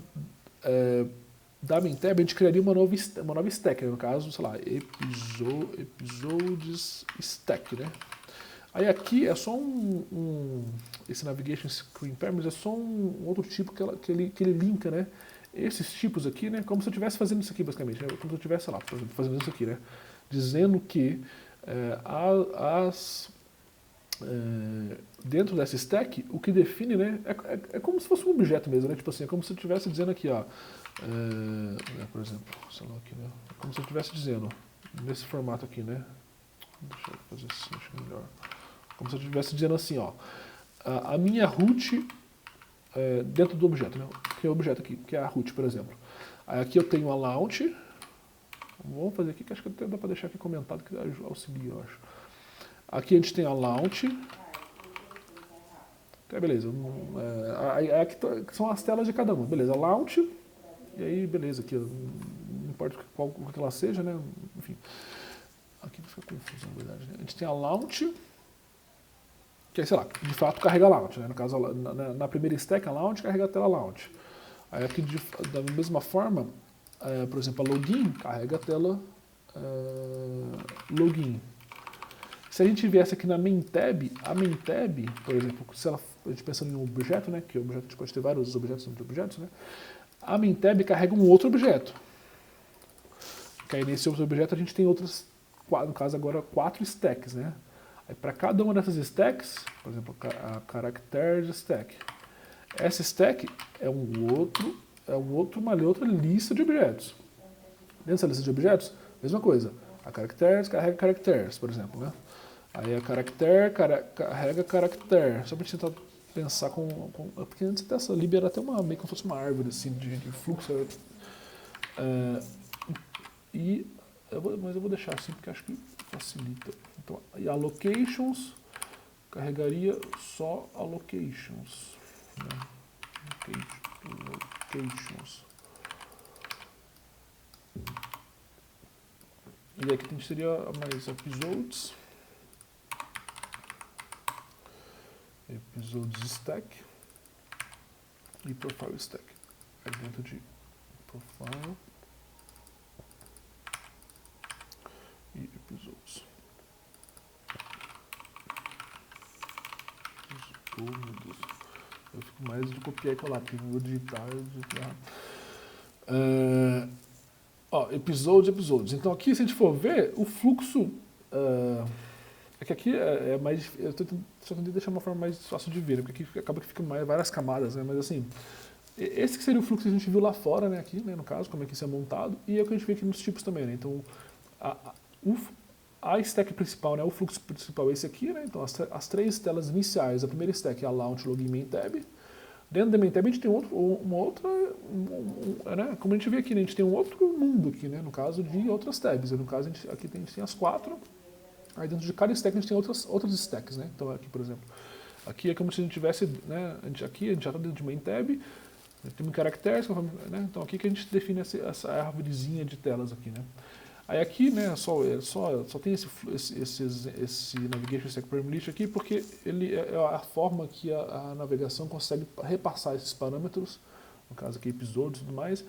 da main tab, a gente criaria uma nova stack, né? No caso, sei lá, episodes stack, né? Aí aqui é só esse navigation screen parameters é só um outro tipo que ele linka, né? Esses tipos aqui, né? Como se eu estivesse fazendo isso aqui, basicamente, né? Como se eu estivesse, sei lá, por exemplo, fazendo isso aqui, né? Dizendo que dentro dessa stack, o que define, né? É como se fosse um objeto mesmo, né? Tipo assim, é como se eu estivesse dizendo aqui, ó. Por exemplo, sei lá aqui, né? É como se eu estivesse dizendo, nesse formato aqui, né? Deixa eu fazer assim, acho melhor. Como se eu estivesse dizendo assim, ó. A minha root dentro do objeto, né? Que é o objeto aqui, que é a root, por exemplo. Aí aqui eu tenho a launch. Vamos fazer aqui, que acho que até dá para deixar aqui comentado, que auxilia, eu acho. Aqui a gente tem a launch. Beleza. Aqui são as telas de cada uma. Beleza, launch. E aí, beleza, aqui, não importa qual que ela seja, né? Enfim. Aqui fica confuso, na verdade. Né? A gente tem a launch, que aí, sei lá, de fato carrega a launch, né? No caso, na primeira stack, a launch carrega a tela launch. Aí aqui, da mesma forma, por exemplo, a login carrega a tela login. Se a gente viesse aqui na main tab, a main tab, por exemplo, se a gente pensando em um objeto, né? Que o objeto, a gente pode ter vários objetos dentro de objetos, né? A main tab carrega um outro objeto. Que aí nesse outro objeto a gente tem outras, no caso agora, 4 stacks, né? Aí para cada uma dessas stacks, por exemplo, a characters stack, essa stack é uma outra lista de objetos. Dentro dessa lista de objetos, mesma coisa. A characters carrega characters, por exemplo, né? Aí a carrega character. Só para gente tentar pensar porque antes dessa libera até meio como se fosse uma árvore assim, de fluxo. Mas eu vou deixar assim porque acho que facilita. Então, e allocations carregaria só allocations. Né? Allocations. E aqui a gente teria mais episodes. Episodes stack e profile stack. Aí dentro de profile e episodes. Oh, meu Deus. Eu fico mais de copiar e colar, porque eu vou digitar. Episódios. Então aqui, se a gente for ver, o fluxo... é que aqui é mais... Eu tô tentando deixar uma forma mais fácil de ver, né? Porque aqui acaba que fica várias camadas, né? Mas assim, esse que seria o fluxo que a gente viu lá fora, né? Aqui, né? No caso, como é que isso é montado. E é o que a gente vê aqui nos tipos também, né? Então, a stack principal, né? O fluxo principal é esse aqui, né? Então, as três telas iniciais. A primeira stack é a launch, login, main tab. Dentro da main tab a gente tem uma outra, né? Como a gente vê aqui, né? A gente tem um outro mundo aqui, né? No caso de outras tabs. No caso, aqui a gente tem as 4. Aí dentro de cada stack a gente tem outras stacks, né? Então aqui, por exemplo, aqui é como se a gente tivesse, né? Aqui a gente já está dentro de main tab, tem caracteres, né? Então aqui que a gente define essa árvorezinha de telas aqui, né? Aí aqui, né, só tem esse Navigation Stack Parameter aqui porque ele é a forma que a navegação consegue repassar esses parâmetros, no caso aqui episódios e tudo mais,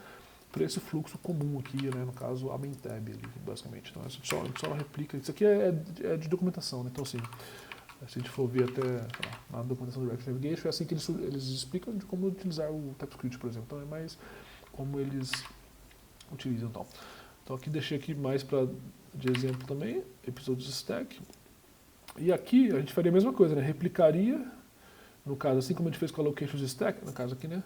para esse fluxo comum aqui, né, no caso a main tab ali, basicamente. Então a gente só replica, isso aqui é de documentação, né? Então assim, se a gente for ver até na documentação do React Navigation, é assim que eles explicam de como utilizar o TypeScript, por exemplo. Então é mais como eles utilizam e tal. Então aqui deixei aqui mais de exemplo também, episódios stack. E aqui a gente faria a mesma coisa, né? Replicaria, no caso, assim como a gente fez com a locations stack, no caso aqui, né?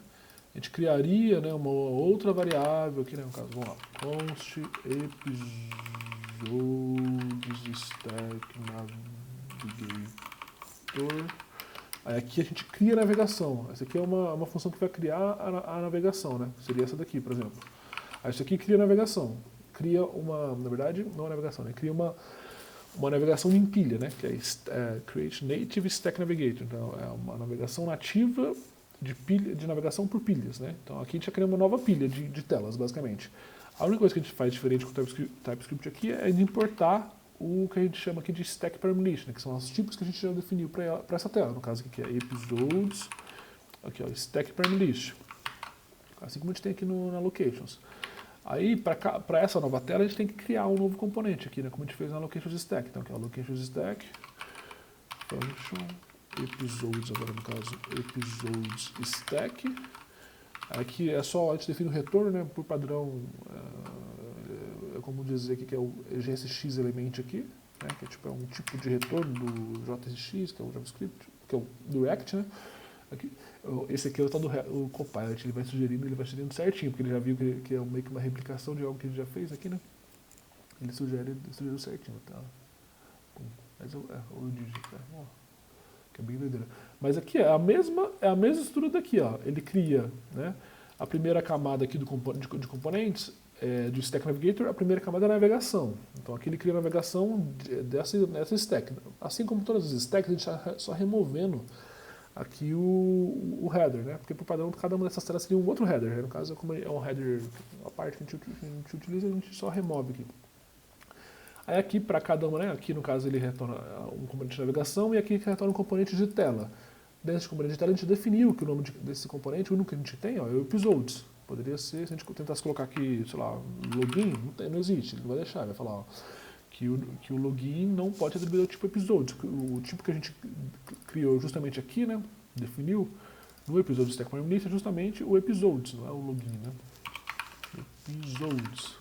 A gente criaria, né, uma outra variável aqui, né? No caso, vamos lá, const episódios stack navigator. Aí aqui a gente cria a navegação. Essa aqui é uma função que vai criar a navegação, né? Seria essa daqui, por exemplo. Aí isso aqui cria a navegação. Cria na verdade, não a navegação, né? Cria uma navegação em pilha, né? Que é Create Native Stack Navigator. Então, é uma navegação nativa de navegação por pilhas, né? Então, aqui a gente já cria uma nova pilha de telas, basicamente. A única coisa que a gente faz diferente com o TypeScript aqui é de importar o que a gente chama aqui de Stack Parameter, né? Que são os tipos que a gente já definiu para essa tela. No caso aqui, que é Episodes, aqui, ó, Stack Parameter. Assim como a gente tem aqui na Locations. Aí, para essa nova tela, a gente tem que criar um novo componente aqui, né? Como a gente fez na Locations Stack. Então, aqui, ó, Locations Stack, Function, Episodes, agora no caso, Episodes Stack. Aqui é só, a gente define o retorno, né? Por padrão, é como dizer aqui que é o GSX element aqui, né? Que é um tipo de retorno do JSX, que é o JavaScript, que é o do React, né? Aqui, esse aqui é o tal do Copilot, ele vai sugerindo certinho, porque ele já viu que é meio que uma replicação de algo que ele já fez aqui, né? Ele sugeriu certinho, tá? Mas eu digito, que é bem doideira. Mas aqui é a mesma estrutura daqui, ó. Ele cria, né, a primeira camada aqui de componentes do Stack Navigator, a primeira camada é a navegação. Então aqui ele cria a navegação dessa stack. Assim como todas as stacks, a gente está só removendo aqui o header, né? Porque por padrão cada uma dessas telas seria um outro header, né? No caso, como é um header, a parte que a gente utiliza, a gente só remove aqui. Aí aqui para cada uma, né? Aqui no caso ele retorna um componente de navegação e aqui retorna um componente de tela. Desse componente de tela a gente definiu que o nome desse componente, o único que a gente tem, ó, é o episodes. Poderia ser, se a gente tentasse colocar aqui, sei lá, login, não existe, ele não vai deixar, vai falar, ó, que o login não pode atribuir ao tipo episódio. O tipo que a gente criou justamente aqui, né, definiu no episódio Stack Parameter é justamente o episodes, não é o login, né? Episodes.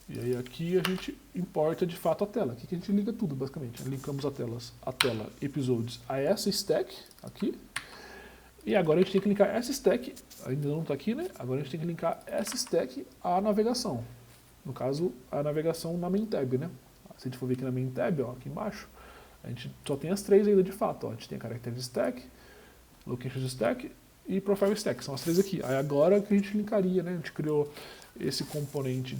E aí aqui a gente importa de fato a tela. Aqui que a gente liga tudo, basicamente. Linkamos a tela episodes a essa stack aqui. E agora a gente tem que linkar essa stack, ainda não está aqui, né? Agora a gente tem que linkar essa stack à navegação. No caso, a navegação na main tab, né? Se a gente for ver aqui na main tab, ó, aqui embaixo, a gente só tem as três ainda de fato. Ó. A gente tem a characters stack, locations stack e profile stack. São as três aqui. Aí agora que a gente linkaria, né? A gente criou esse componente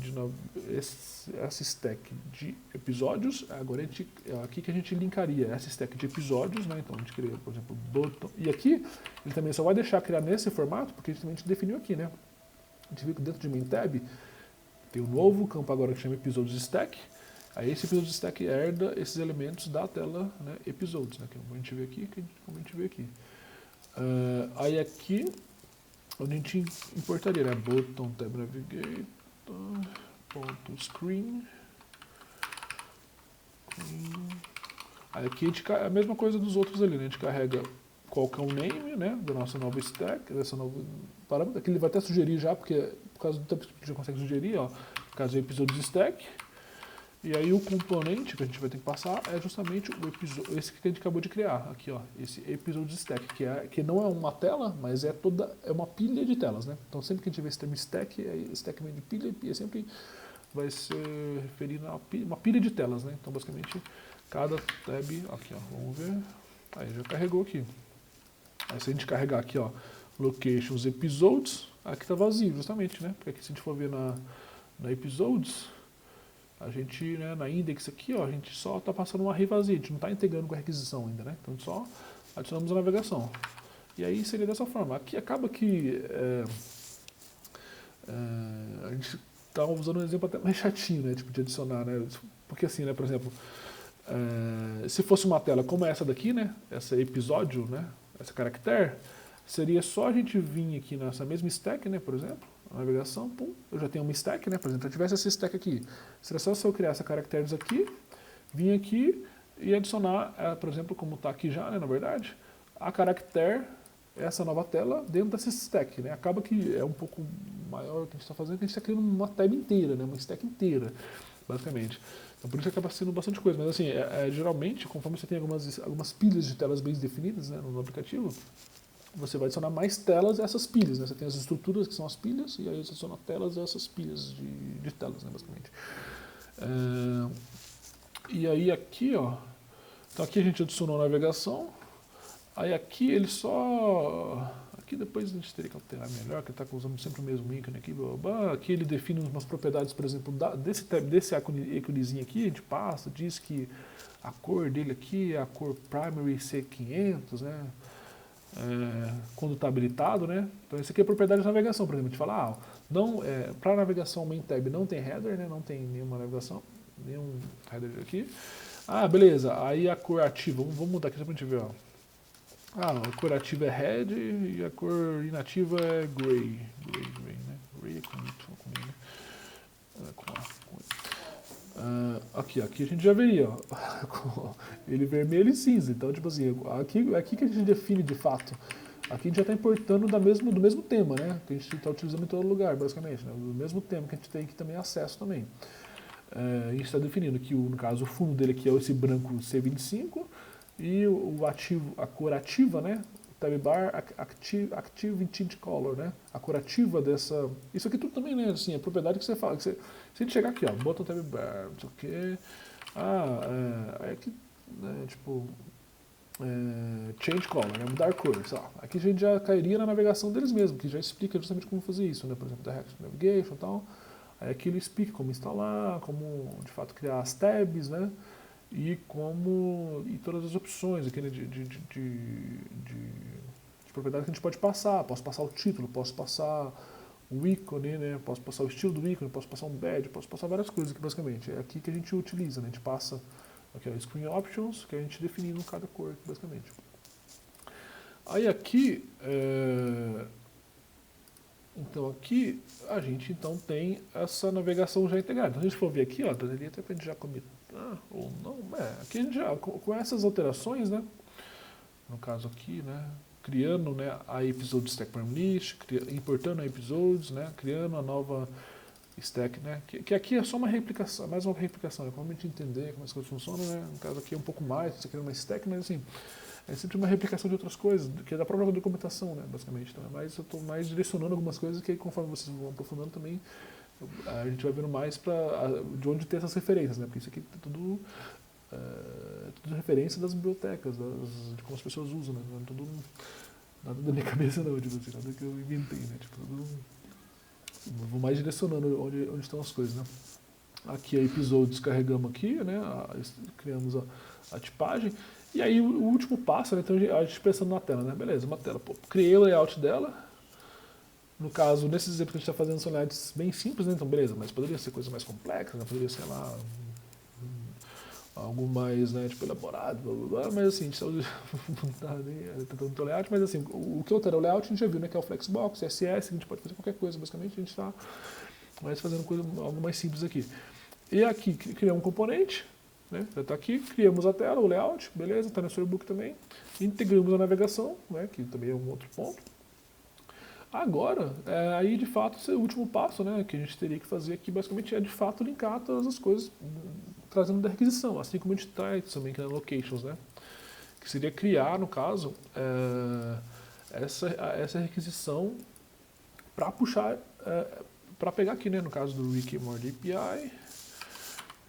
essa stack de episódios. Agora aqui que a gente linkaria essa stack de episódios, né? Então a gente cria, por exemplo, botão. E aqui ele também só vai deixar criar nesse formato, porque a gente definiu aqui, né? A gente viu que dentro de main tab tem um novo campo agora que chama episódios stack. Aí esse episódio stack herda esses elementos da tela, né, episódios, né, como a gente vê aqui, aí aqui, onde a gente importaria, né, botão tab navigator, ponto screen. Aí aqui a mesma coisa dos outros ali, né, a gente carrega qual que é o name, né, da nossa nova stack, dessa nova parâmetro. Aqui ele vai até sugerir já, porque por causa do tempo que a gente já consegue sugerir, ó, no caso é episódios stack. E aí o componente que a gente vai ter que passar é justamente o episódio, esse que a gente acabou de criar, aqui ó, esse episódio stack, que não é uma tela, mas é uma pilha de telas, né? Então sempre que a gente vê esse termo stack, stack vem de pilha, e sempre vai se referir a uma pilha de telas, né? Então basicamente cada tab, aqui ó, vamos ver, aí já carregou aqui. Aí se a gente carregar aqui ó, locations episodes, aqui tá vazio justamente, né? Porque aqui se a gente for ver na episodes, a gente, né, na index aqui, ó, a gente só está passando uma array vazia, a gente não está integrando com a requisição ainda, né? Então só adicionamos a navegação. E aí seria dessa forma. Aqui acaba que a gente está usando um exemplo até mais chatinho, né, tipo de adicionar, né? Porque assim, né, por exemplo, se fosse uma tela como essa daqui, né, esse episódio, né, essa caractere, seria só a gente vir aqui nessa mesma stack, né, por exemplo, a navegação, pum, eu já tenho uma stack, né, por exemplo, se eu tivesse essa stack aqui, seria só se eu criar essa caracteres aqui, vir aqui e adicionar, por exemplo, como está aqui já, né, na verdade, a caractere, essa nova tela, dentro dessa stack, né, acaba que é um pouco maior o que a gente está fazendo, que a gente está criando uma tab inteira, né, uma stack inteira, basicamente. Então por isso acaba sendo bastante coisa, mas assim, geralmente, conforme você tem algumas pilhas de telas bem definidas, né, no aplicativo, você vai adicionar mais telas a essas pilhas, né? Você tem as estruturas que são as pilhas, e aí você adiciona telas a essas pilhas de telas, né, basicamente. E aí aqui, ó, então aqui a gente adicionou a navegação, aí aqui ele só... Aqui depois a gente teria que alterar melhor, que ele está usando sempre o mesmo ícone aqui, blá, blá, blá. Aqui ele define umas propriedades, por exemplo, desse íconezinho aqui, a gente passa, diz que a cor dele aqui é a cor primary C500, né? Quando está habilitado, né? Então isso aqui é propriedade de navegação, por exemplo, a gente fala, para a navegação main tab não tem header, né? Não tem nenhuma navegação, nenhum header aqui. Beleza, aí a cor ativa, vamos mudar aqui só para a gente ver, ó. A cor ativa é red e a cor inativa é gray, né? Gray é comigo, né? Aqui a gente já veria, ó, ele vermelho e cinza, então tipo assim, aqui que a gente define de fato, aqui a gente já está importando do mesmo tema, né, que a gente está utilizando em todo lugar, basicamente, né, do mesmo tema que a gente tem aqui também acesso também. A gente está definindo que, no caso, o fundo dele aqui é esse branco C25 e a cor ativa, né, tab bar active tint color, né, a cor ativa dessa, isso aqui tudo também, né, assim, a propriedade que você fala, se a gente chegar aqui, ó, bota o tab bar, não sei o que, aqui, né, tipo, change color, né, mudar cor, sei lá. Aqui a gente já cairia na navegação deles mesmos, que já explica justamente como fazer isso, né, por exemplo, Direct Navigation e tal. Aí aqui ele explica como instalar, como de fato criar as tabs, né, e todas as opções aqui, né, de propriedade que a gente pode passar. Posso passar o título, posso passar o ícone, né, posso passar o estilo do ícone, posso passar um badge, posso passar várias coisas aqui basicamente. É aqui que a gente utiliza, né, a gente passa aqui, ó, Screen Options, que a gente definindo cada cor aqui, basicamente. Aí aqui, então aqui a gente então tem essa navegação já integrada. Então, se a gente for ver aqui, ó, daria até para a gente já comentar ou não, aqui a gente já, com essas alterações, né, no caso aqui, né, criando, né, a episode stack param list, importando a episodes, né, criando a nova stack, né? Que aqui é só uma replicação, mais uma replicação, é como a gente entender como as coisas funcionam, né? No caso aqui é um pouco mais, você quer uma stack, mas assim, é sempre uma replicação de outras coisas, que é da própria documentação, né, basicamente. Então, mas eu estou mais direcionando algumas coisas que conforme vocês vão aprofundando também, a gente vai vendo mais de onde ter essas referências, né? Porque isso aqui é tudo referência das bibliotecas, de como as pessoas usam, né? Não é tudo nada da minha cabeça não, tipo assim, nada que eu inventei, né? Tipo, tudo, vou mais direcionando onde estão as coisas, né? Aqui é episódio, descarregamos aqui, né? Criamos a tipagem. E aí o último passo, né? Então a gente pensando na tela, né? Beleza, uma tela. Pô, criei o layout dela. No caso, nesses exemplos que a gente está fazendo são layouts bem simples, né? Então beleza, mas poderia ser coisa mais complexa, né? Poderia ser lá algo mais, né, tipo, elaborado, blá, blá, blá, mas assim, a gente está tentando o layout, mas assim, o que altera o layout a gente já viu, né, que é o Flexbox, CSS, a gente pode fazer qualquer coisa, basicamente a gente está mais fazendo algo mais simples aqui. E aqui, criamos um componente, né, já está aqui, criamos a tela, o layout, beleza, está no Storybook também, integramos a navegação, né, que também é um outro ponto. Agora, aí de fato, esse é o último passo, né, que a gente teria que fazer aqui, basicamente, é de fato linkar todas as coisas trazendo da requisição, assim como a gente traz também que é locations, né, que seria criar, no caso, essa requisição para puxar, para pegar aqui, né, no caso do Rick and Morty API,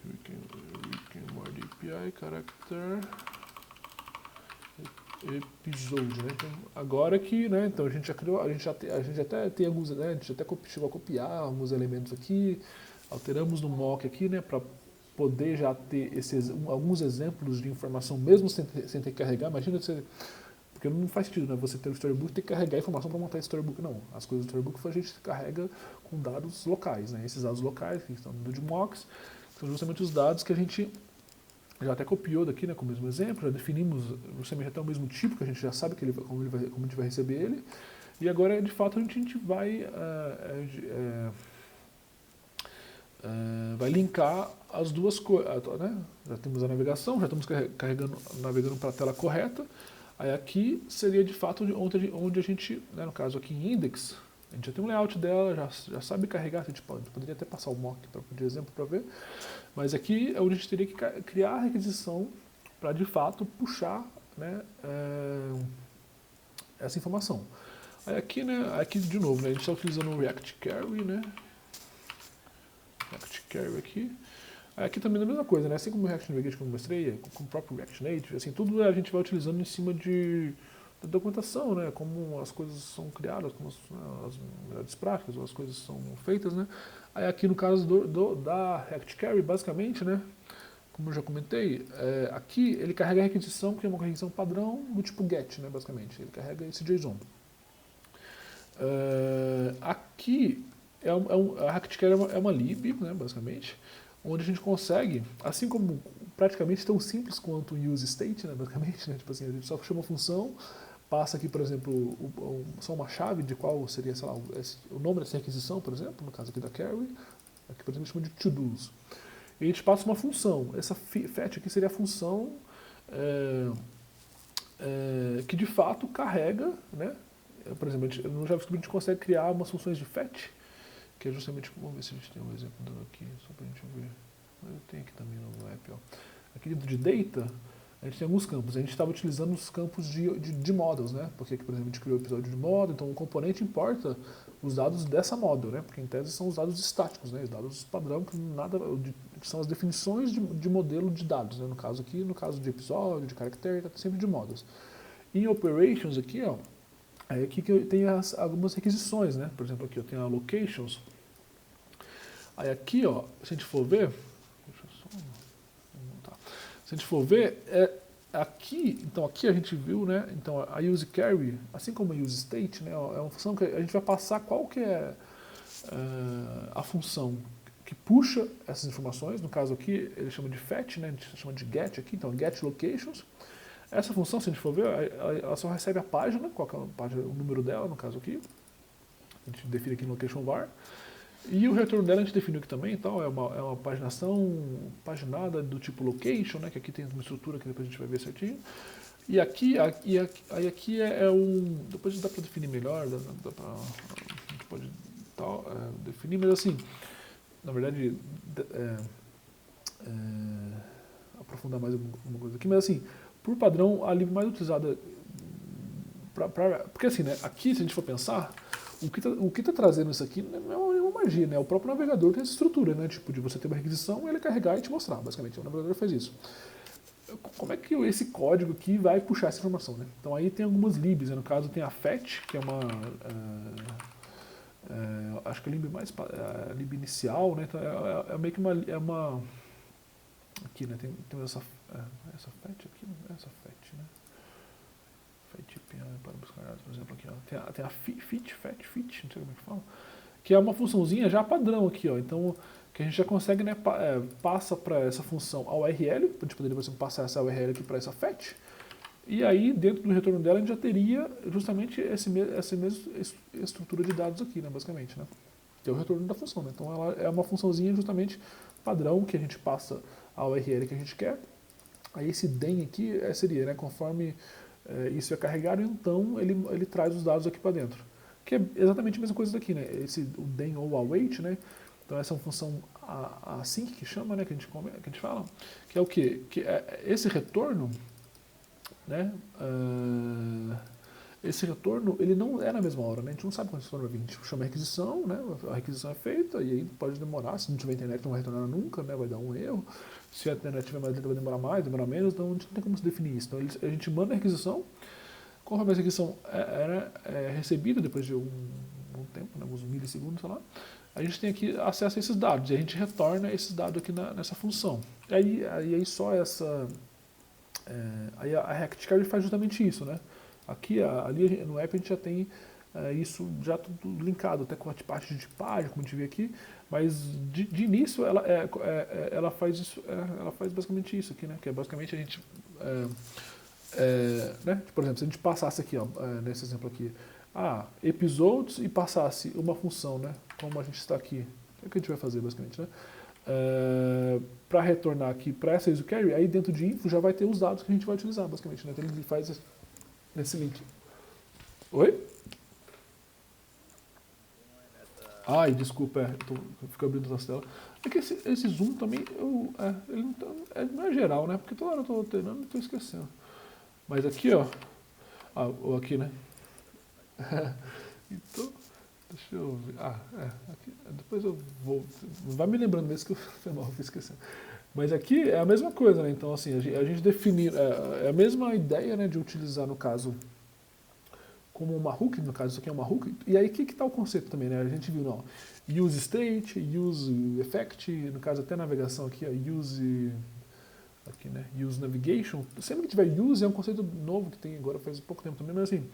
Rick and Morty API, character, episódio, né? Então, agora que, né, então a gente já criou, a gente até tem alguns, né, a gente até chegou a copiar alguns elementos aqui, alteramos no mock aqui, né, para poder já ter alguns exemplos de informação mesmo sem ter que carregar. Imagina você, porque não faz sentido, né, você ter o storybook e ter que carregar informação para montar esse storybook, não. As coisas do storybook a gente carrega com dados locais, né? Esses dados locais que estão no de mocks são justamente os dados que a gente já até copiou daqui, né, com o mesmo exemplo, já definimos justamente até o mesmo tipo, que a gente já sabe como a gente vai receber ele, e agora, de fato, a gente vai linkar as duas coisas, né? Já temos a navegação, já estamos navegando para a tela correta, aí aqui seria, de fato, onde a gente, né, no caso aqui em index, a gente já tem um layout dela, já sabe carregar, a gente poderia até passar o mock de exemplo para ver, mas aqui é onde a gente teria que criar a requisição para, de fato, puxar, né, essa informação. Aí aqui, né, aqui de novo, né, a gente está utilizando o React Query, né, React Query aqui. Aí aqui também é a mesma coisa, né, assim como o React Navigator que eu mostrei, com o próprio React Native, assim, tudo a gente vai utilizando em cima da documentação, né, como as coisas são criadas, como as melhores práticas, ou as coisas são feitas, né. Aí aqui no caso da React Query, basicamente, né, como eu já comentei, aqui ele carrega a requisição, que é uma requisição padrão do tipo GET, né, basicamente, ele carrega esse JSON. Aqui a React Query é uma lib, né, basicamente, onde a gente consegue, assim como praticamente tão simples quanto o use state, né, basicamente, né, tipo assim, a gente só chama uma função, passa aqui, por exemplo, só uma chave de qual seria, sei lá, o nome dessa requisição, por exemplo, no caso aqui da query, aqui, por exemplo, a gente chama de to-dos. E a gente passa uma função. Essa fetch aqui seria a função que, de fato, carrega, né? Por exemplo, no JavaScript a gente consegue criar umas funções de fetch, que é justamente, vamos ver se a gente tem um exemplo aqui, só para a gente ver. Eu tenho aqui também no app, ó. Aqui dentro de data, a gente tem alguns campos. A gente estava utilizando os campos de models, né? Porque aqui, por exemplo, a gente criou o episódio de model, então o componente importa os dados dessa model, né? Porque em tese são os dados estáticos, né? Os dados padrão, que são as definições de modelo de dados, né? No caso aqui, no caso de episódio, de character, tá sempre de models. Em operations aqui, ó, aí aqui que eu tenho algumas requisições, né? Por exemplo, aqui eu tenho a locations. Aí aqui, ó, se a gente for ver, deixa eu só montar. Se a gente for ver, aqui, então aqui a gente viu, né, então a use carry, assim como a use state, né, é uma função que a gente vai passar qual que é a função que puxa essas informações, no caso aqui ele chama de fetch, né, a gente chama de get aqui, então get locations. Essa função, se a gente for ver, ela só recebe a página, qual que é a página, o número dela, no caso aqui, a gente define aqui no location var. E o retorno dela a gente definiu aqui também, então é uma paginação paginada do tipo location, né, que aqui tem uma estrutura que depois a gente vai ver certinho. E aqui, aqui é um... Depois dá para definir melhor, a gente pode definir, mas assim, na verdade, é, aprofundar mais alguma coisa aqui, mas assim, por padrão, a lib mais utilizada, porque assim, né, aqui se a gente for pensar, o que tá trazendo isso aqui não é uma magia, né, o próprio navegador tem essa estrutura, né, tipo, de você ter uma requisição e ele carregar e te mostrar, basicamente, o navegador faz isso. Como é que esse código aqui vai puxar essa informação, né? Então aí tem algumas libs, né? No caso tem a fetch, que é uma, acho que é a lib mais, lib inicial, né? Então é meio que uma aqui, né? Tem essa fetch aqui, essa fetch, né? Fetch para buscar dados, por exemplo, aqui, ó. Tem a fetch, não sei como é que fala, que é uma funçãozinha já padrão aqui, ó. Então que a gente já consegue, né, passa para essa função a URL, a gente poderia, por exemplo, passar essa URL aqui para essa fetch, e aí dentro do retorno dela a gente já teria justamente essa mesma estrutura de dados aqui, né, basicamente, né, que é o retorno da função, né, então ela é uma funçãozinha justamente padrão que a gente passa a URL que a gente quer, aí esse den aqui seria, né, conforme isso é carregado, então ele traz os dados aqui para dentro, que é exatamente a mesma coisa daqui, né, o den ou await, né. Então essa é uma função async que chama, né, que a gente fala, que é o quê? Que esse retorno, né, esse retorno ele não é na mesma hora, né, a gente não sabe quando esse retorno vai vir, a gente chama a requisição, né, a requisição é feita e aí pode demorar, se não tiver internet não vai retornar nunca, né, vai dar um erro, se a internet tiver mais lenta vai demorar mais, demorar menos, então a gente não tem como se definir isso. Então a gente manda a requisição, conforme a requisição é recebida depois de um tempo, né, alguns milissegundos, sei lá, a gente tem aqui acesso a esses dados, e a gente retorna esses dados aqui nessa função. E aí só essa... aí a React Carry faz justamente isso, né? Aqui, ali no app a gente já tem isso já tudo linkado, até com a parte de tipagem, como a gente vê aqui, mas de início ela faz isso, ela faz basicamente isso aqui, né? Que é basicamente a gente... né? Por exemplo, se a gente passasse aqui, ó, nesse exemplo aqui, episodes e passasse uma função, né? Como a gente está aqui, o que a gente vai fazer basicamente, né? Para retornar aqui para essa user carry, aí dentro de info já vai ter os dados que a gente vai utilizar basicamente, né? Então ele faz nesse link. Oi? Ai, desculpa, eu fico abrindo as telas. É que esse zoom também, ele não é geral, né? Porque toda hora eu estou alternando e estou esquecendo. Mas aqui, ó, aqui, né? Então, deixa eu ver. Aqui, depois eu vou. Vai me lembrando mesmo que eu fui mal, fui esquecendo. Mas aqui é a mesma coisa, né? Então, assim, a gente definir. É a mesma ideia, né, de utilizar, no caso, como uma hook, no caso, isso aqui é uma hook. E aí, o que está o conceito também, né? A gente viu, não. Use state, use effect, no caso, até a navegação aqui, ó, use. Aqui, né? Use navigation. Sempre que tiver use é um conceito novo que tem agora faz pouco tempo também, mas assim.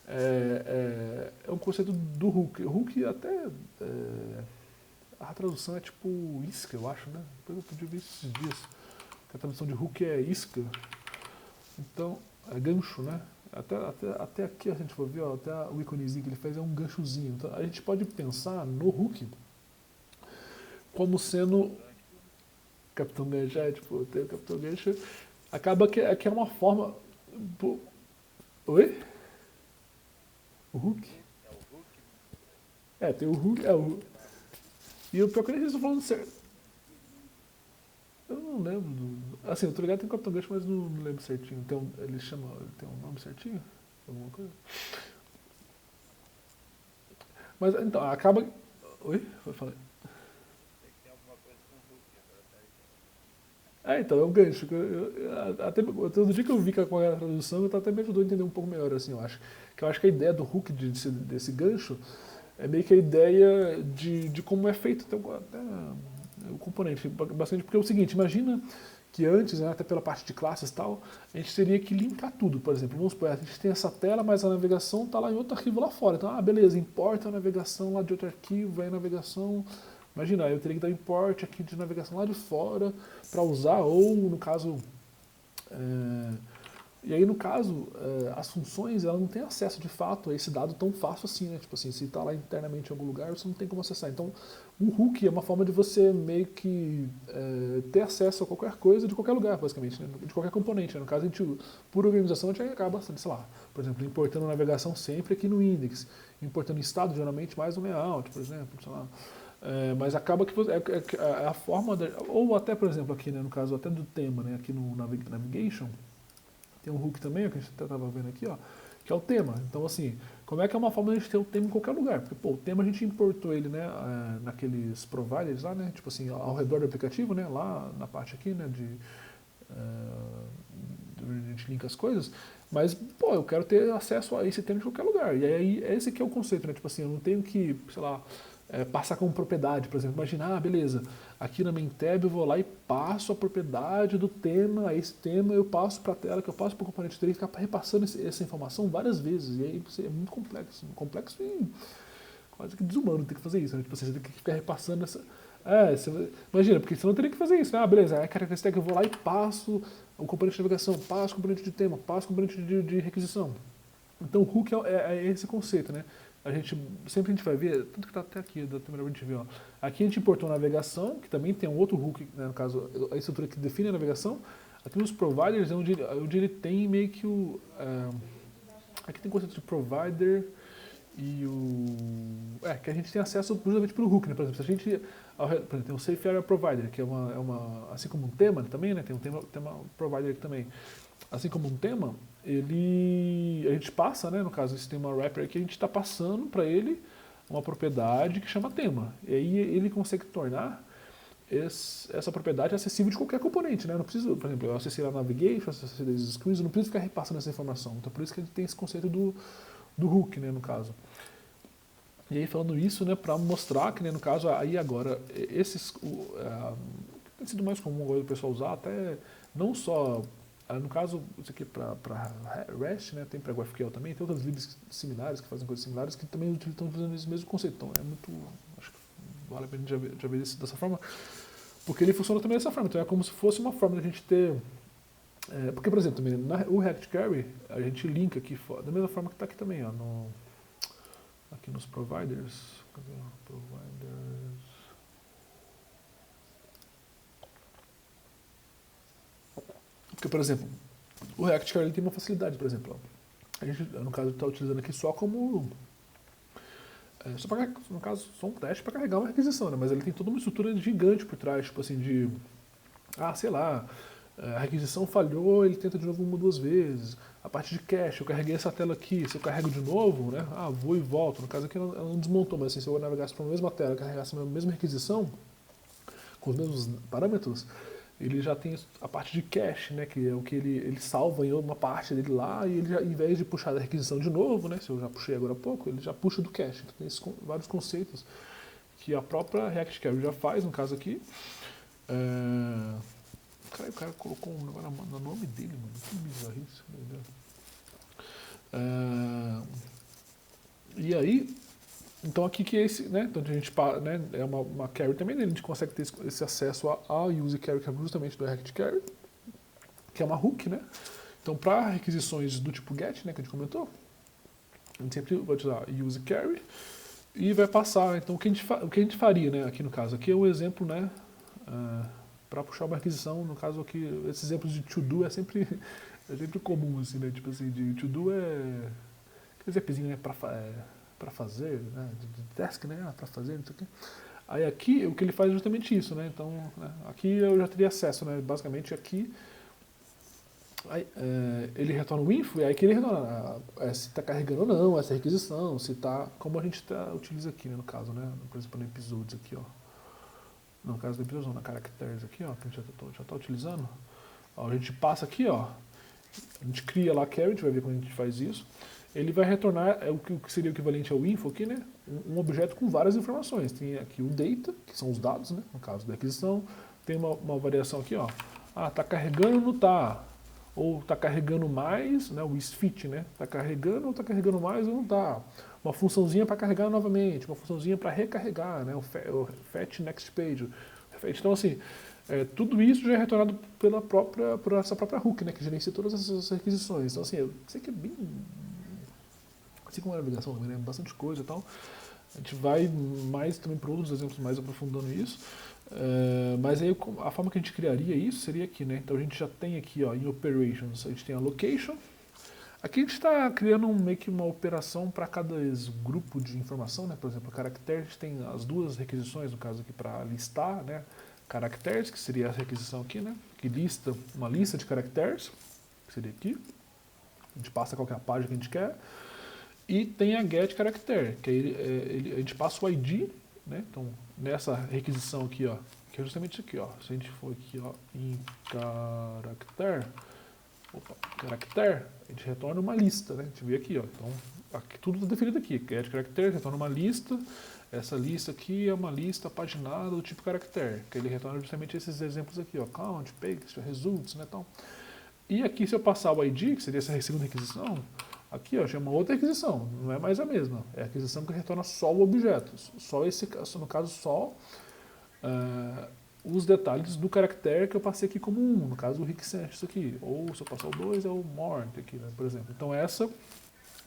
É um conceito do hook. O hook até. A tradução é tipo isca, eu acho, né? Depois eu podia ver esses dias. Que a tradução de hook é isca. Então, é gancho, né? Até aqui, a gente for ver, ó, até o íconezinho que ele fez é um ganchozinho. Então, a gente pode pensar no hook como sendo. Capitão Gancho, tipo, tem o Capitão Gancho. Acaba que é uma forma. Oi? O Hulk? Tem o Hulk. E o pior que eles estão falando certo. Eu não lembro. Assim, eu tô ligado que tem o Capitão Gancho, mas não lembro certinho. Ele tem um nome certinho? Alguma coisa? Mas então, acaba. Oi? Foi falar. Então, é um gancho. Até todo dia que eu vi com a tradução, até me ajudou a entender um pouco melhor, assim, eu acho. Que eu acho que a ideia do hook, desse gancho, é meio que a ideia de como é feito até o componente. Bastante, porque é o seguinte, imagina que antes, né, até pela parte de classes e tal, a gente teria que linkar tudo, por exemplo. Vamos supor, a gente tem essa tela, mas a navegação está lá em outro arquivo lá fora. Então, beleza, importa a navegação lá de outro arquivo, vai a navegação... Imagina, eu teria que dar import aqui de navegação lá de fora para usar, ou no caso... e aí, no caso, as funções, ela não tem acesso de fato a esse dado tão fácil assim, né? Tipo assim, se está lá internamente em algum lugar, você não tem como acessar. Então, o hook é uma forma de você meio que ter acesso a qualquer coisa de qualquer lugar, basicamente, né? De qualquer componente. Né? No caso, por organização, a gente acaba, sei lá, por exemplo, importando navegação sempre aqui no index, importando estado, geralmente, mais no layout, por exemplo, sei lá. Mas acaba que é a forma, ou até, por exemplo, aqui, né, no caso até do tema, né, aqui no Navigation, tem um hook também, ó, que a gente até estava vendo aqui, ó, que é o tema. Então, assim, como é que é uma forma de a gente ter o tema em qualquer lugar? Porque, pô, o tema a gente importou ele, né, naqueles providers lá, né, tipo assim, ao redor do aplicativo, né, lá na parte aqui, né, a gente linka as coisas, mas, pô, eu quero ter acesso a esse tema de qualquer lugar. E aí, esse que é o conceito, né, tipo assim, eu não tenho que, sei lá, passar como propriedade, por exemplo. Imagina, beleza, aqui na main tab eu vou lá e passo a propriedade do tema, esse tema eu passo para a tela, que eu passo para o componente 3, ficar repassando essa informação várias vezes. E aí é muito complexo e quase que desumano ter que fazer isso, né? Tipo, você tem que ficar repassando essa... imagina, porque você não teria que fazer isso, né? Beleza, é a característica que eu vou lá e passo o componente de navegação, passo o componente de tema, passo o componente de requisição. Então o hook é esse conceito, né? Sempre a gente vai ver, tanto que está até aqui, da primeira vez a gente viu, ó. Aqui a gente importou a navegação, que também tem um outro hook, né, no caso, a estrutura que define a navegação. Aqui nos providers é onde ele tem meio que o... aqui tem o conceito de provider e que a gente tem acesso justamente pelo hook, né? Por exemplo, se a gente... Por exemplo, tem o Safe Area Provider, que é assim como um tema também, né? Tem um tema provider aqui também. Assim como um tema, a gente passa, né, no caso, esse tema wrapper aqui, a gente está passando para ele uma propriedade que chama tema. E aí ele consegue tornar essa propriedade acessível de qualquer componente, né? Eu não preciso, por exemplo, eu acessei lá Navigation, acessei as screens, eu não preciso ficar repassando essa informação. Então por isso que a gente tem esse conceito do hook, né, no caso. E aí falando isso, né, para mostrar que, né, no caso, aí agora, tem sido mais comum agora o pessoal usar, até não só... No caso, isso aqui para REST, né, tem para GraphQL também, tem outras libs similares que fazem coisas similares que também estão utilizando esse mesmo conceito. Então, acho que vale a pena já ver isso dessa forma, porque ele funciona também dessa forma. Então, é como se fosse uma forma de a gente ter... porque, por exemplo, também, o React Query, a gente linka aqui, da mesma forma que está aqui também, ó, aqui nos providers. Cadê? Providers... Porque, por exemplo, o React Query tem uma facilidade, por exemplo. A gente, no caso, está utilizando aqui só como... no caso, só um teste para carregar uma requisição, né? Mas ele tem toda uma estrutura gigante por trás, tipo assim, sei lá, a requisição falhou, ele tenta de novo uma ou duas vezes. A parte de cache, eu carreguei essa tela aqui, se eu carrego de novo, né? Vou e volto. No caso aqui ela não desmontou, mas assim, se eu navegasse para a mesma tela, carregasse a mesma requisição, com os mesmos parâmetros, ele já tem a parte de cache, né, que é o que ele salva em uma parte dele lá, e ele já, em vez de puxar da requisição de novo, né, se eu já puxei agora há pouco, ele já puxa do cache. Então tem vários conceitos que a própria React Query já faz, no caso aqui. O cara colocou agora o nome dele, mano, que bizarrice, meu Deus. E aí, então aqui que é esse, né, então a gente, né, é uma query também, né, a gente consegue ter esse acesso a use query, que é justamente do React Query, que é uma hook, né. Então para requisições do tipo get, né, que a gente comentou, a gente sempre vai utilizar use query e vai passar. Então o que a gente faria, né, aqui no caso, aqui é um exemplo, né, para puxar uma requisição, no caso aqui, esses exemplos de to-do é sempre comum, assim, né, tipo assim, de to-do aqueles appzinhos, né, para fazer, né, de task, né, para fazer, não sei o quê. Aí aqui, o que ele faz é justamente isso, né, então, né, aqui eu já teria acesso, né, basicamente aqui, aí, ele retorna o info, e aí que ele retorna se está carregando ou não essa requisição, se está, como a gente utiliza aqui, né, no caso, né, por exemplo, no episódios aqui, ó, no caso do episódio, na caracteres aqui, ó, que a gente já está utilizando, ó, a gente passa aqui, ó, a gente cria lá a query, a gente vai ver como a gente faz isso. Ele vai retornar o que seria o equivalente ao info aqui, né? Um objeto com várias informações. Tem aqui o data, que são os dados, né? No caso da aquisição. Tem uma variação aqui, ó. Tá carregando ou não tá? Ou tá carregando mais, né? O isFit, né? Tá carregando ou tá carregando mais ou não tá? Uma funçãozinha para carregar novamente, uma funçãozinha para recarregar, né? O fetch next page. Então, assim, tudo isso já é retornado por essa própria hook, né? Que gerencia todas essas requisições. Então, assim, eu sei que é bem... Assim como a navegação, né, bastante coisa e tal. A gente vai mais também para outros exemplos mais aprofundando isso. Mas aí a forma que a gente criaria isso seria aqui, né? Então a gente já tem aqui, ó, em operations, a gente tem a location, Aqui a gente está criando meio que uma operação para cada grupo de informação, né? Por exemplo, caractere, a gente tem as duas requisições, no caso aqui para listar, né? Caracteres, que seria a requisição aqui, né? Que lista uma lista de caracteres, que seria aqui. A gente passa qualquer página que a gente quer. E tem a get character, que aí a gente passa o ID, né? Então, nessa requisição aqui, ó, que é justamente isso aqui, ó. Se a gente for aqui, ó, em caractere, a gente retorna uma lista, né? A gente vê aqui, ó. Então, aqui, tudo está definido aqui. Get character retorna uma lista. Essa lista aqui é uma lista paginada do tipo character, que ele retorna justamente esses exemplos aqui, ó. Count, paste, results, né? Então, e aqui, se eu passar o ID, que seria essa segunda requisição, aqui, ó, chama outra requisição, não é mais a mesma. É a requisição que retorna só o objeto. Só esse, no caso, só os detalhes do caractere que eu passei aqui como 1, no caso o RickSense, isso aqui. Ou se eu passar o 2 é o more aqui, né, por exemplo. Então essa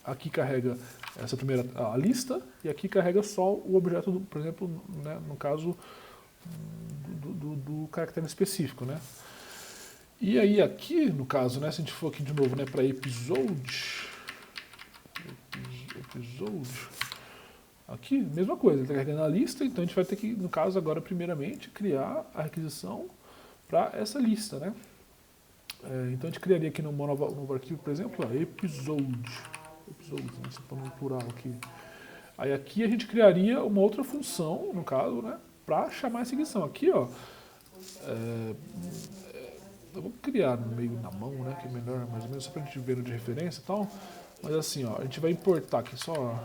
aqui carrega essa primeira a lista e aqui carrega só o objeto, por exemplo, né, no caso do caractere específico, né. E aí aqui, no caso, né, se a gente for aqui de novo, né, para episode, aqui, mesma coisa, ele está carregando a lista, então a gente vai ter que, no caso agora, primeiramente, criar a requisição para essa lista, né? Então a gente criaria aqui no novo arquivo, por exemplo, ó, episode, né, se põe no plural aqui. Aí aqui a gente criaria uma outra função, no caso, né, para chamar essa requisição. Aqui, ó, eu vou criar no meio na mão, né, que é melhor, mais ou menos, só para a gente ver de referência e tal. Mas assim, ó, a gente vai importar aqui só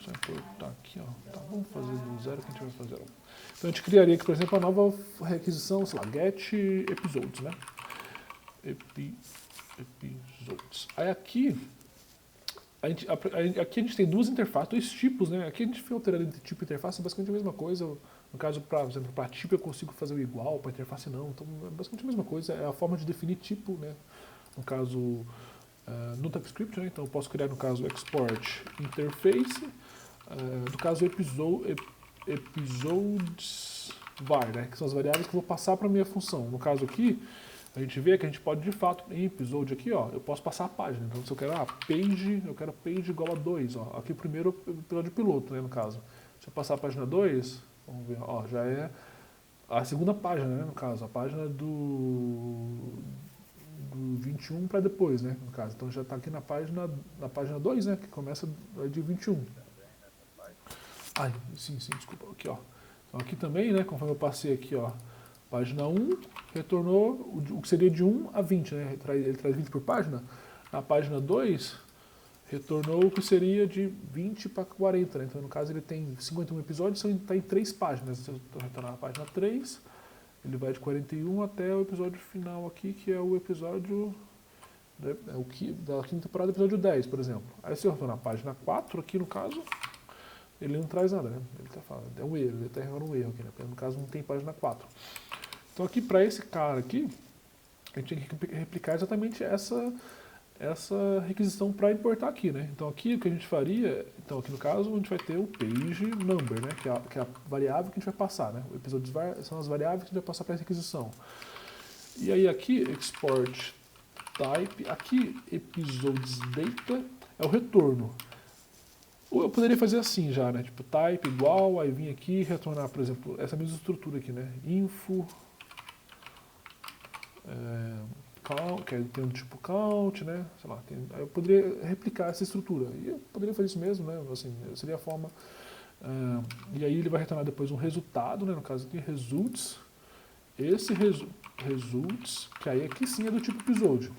importar aqui, ó. Tá, vamos fazer do zero que a gente vai fazer. Então a gente criaria aqui, por exemplo, a nova requisição, sei lá, get episodes, né? Episodes. Aí aqui a gente tem duas interfaces, dois tipos, né? Aqui a gente foi alterando entre tipo e interface, é basicamente a mesma coisa. No caso, por exemplo, para tipo eu consigo fazer o igual, para interface não. Então é basicamente a mesma coisa, é a forma de definir tipo, né? No caso, no TypeScript, né? Então eu posso criar, no caso, export interface, no caso, episodes var, né? Que são as variáveis que eu vou passar para a minha função. No caso aqui, a gente vê que a gente pode, de fato, em episode aqui, ó, eu posso passar a página. Então, se eu quero, eu quero page igual a 2, ó. Aqui o primeiro episódio piloto, né, no caso. Se eu passar a página 2, vamos ver, ó, já é a segunda página, né, no caso, a página do 21 para depois, né, no caso. Então já está aqui na página 2, né, que começa de 21. Ai, sim, desculpa, aqui, ó. Então aqui também, né, conforme eu passei aqui, ó, página 1 retornou o que seria de 1 a 20, né, ele traz 20 por página. Na página 2, retornou o que seria de 20 para 40, né, então no caso ele tem 51 episódios, então está em 3 páginas. Se eu retornar na página 3, ele vai de 41 até o episódio final aqui, que é o episódio da quinta temporada, episódio 10, por exemplo. Aí se eu retornar na página 4, aqui no caso, ele não traz nada, né? Ele está falando, é um erro, ele está errando um erro aqui, né? Porque no caso não tem página 4. Então aqui para esse cara aqui, a gente tem que replicar exatamente essa requisição para importar aqui, né? Então aqui o que a gente faria, então aqui no caso a gente vai ter o page number, né? Que é a variável que a gente vai passar, né? O episódios são as variáveis que a gente vai passar para essa requisição. E aí aqui, export type, aqui episodes data é o retorno. Ou eu poderia fazer assim já, né? Tipo, type igual, aí vir aqui e retornar, por exemplo, essa mesma estrutura aqui, né? Info, count, que tem um tipo count, né? Sei lá, aí eu poderia replicar essa estrutura. E eu poderia fazer isso mesmo, né? Assim, seria a forma. E aí ele vai retornar depois um resultado, né? No caso aqui, results. Esse results, que aí aqui sim é do tipo episódio.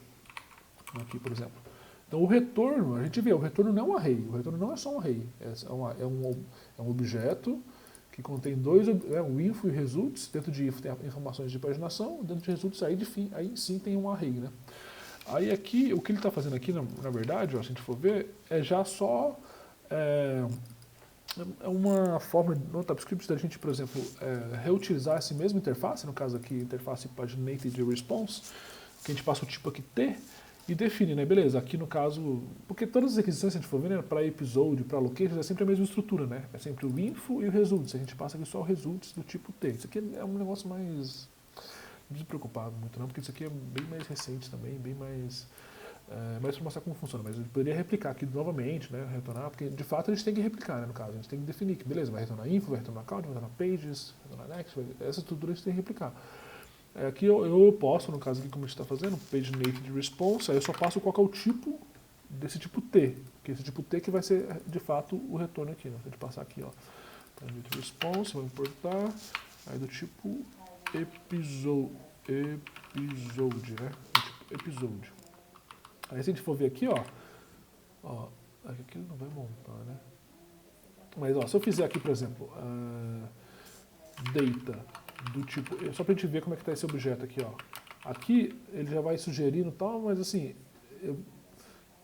Aqui, por exemplo. Então o retorno, a gente vê, o retorno não é um array, o retorno não é só um array, é um objeto que contém o info e o results, dentro de info tem informações de paginação, dentro de results aí sim tem um array, né? Aí aqui, o que ele está fazendo aqui, na verdade, ó, se a gente for ver, é já só é uma forma no TypeScript da gente, por exemplo, reutilizar essa mesma interface, no caso aqui, interface paginated response, que a gente passa o tipo aqui T, e define, né, beleza, aqui no caso, porque todas as requisições, se a gente for ver, né, para episódio, para location, é sempre a mesma estrutura, né, é sempre o info e o results, a gente passa aqui só o results do tipo T, isso aqui é um negócio mais precisa se preocupar muito não, porque isso aqui é bem mais recente também, bem mais... mais para mostrar como funciona, mas ele poderia replicar aqui novamente, né, retornar, porque de fato a gente tem que replicar, né, no caso, a gente tem que definir que, beleza, vai retornar info, vai retornar account, vai retornar pages, vai retornar next, essa estrutura a gente tem que replicar. Aqui eu posso, no caso aqui como a gente está fazendo, page native response, aí eu só passo qual que é o tipo desse tipo T, que é esse tipo T que vai ser de fato o retorno aqui, né, se a gente passar aqui, ó, native response, vou importar, aí do tipo episode, né, do tipo episode. Aí se a gente for ver aqui, ó, aqui ele não vai montar, né? Mas ó, se eu fizer aqui, por exemplo, data do tipo, só pra gente ver como é que tá esse objeto aqui, ó. Aqui ele já vai sugerindo e tal, mas assim,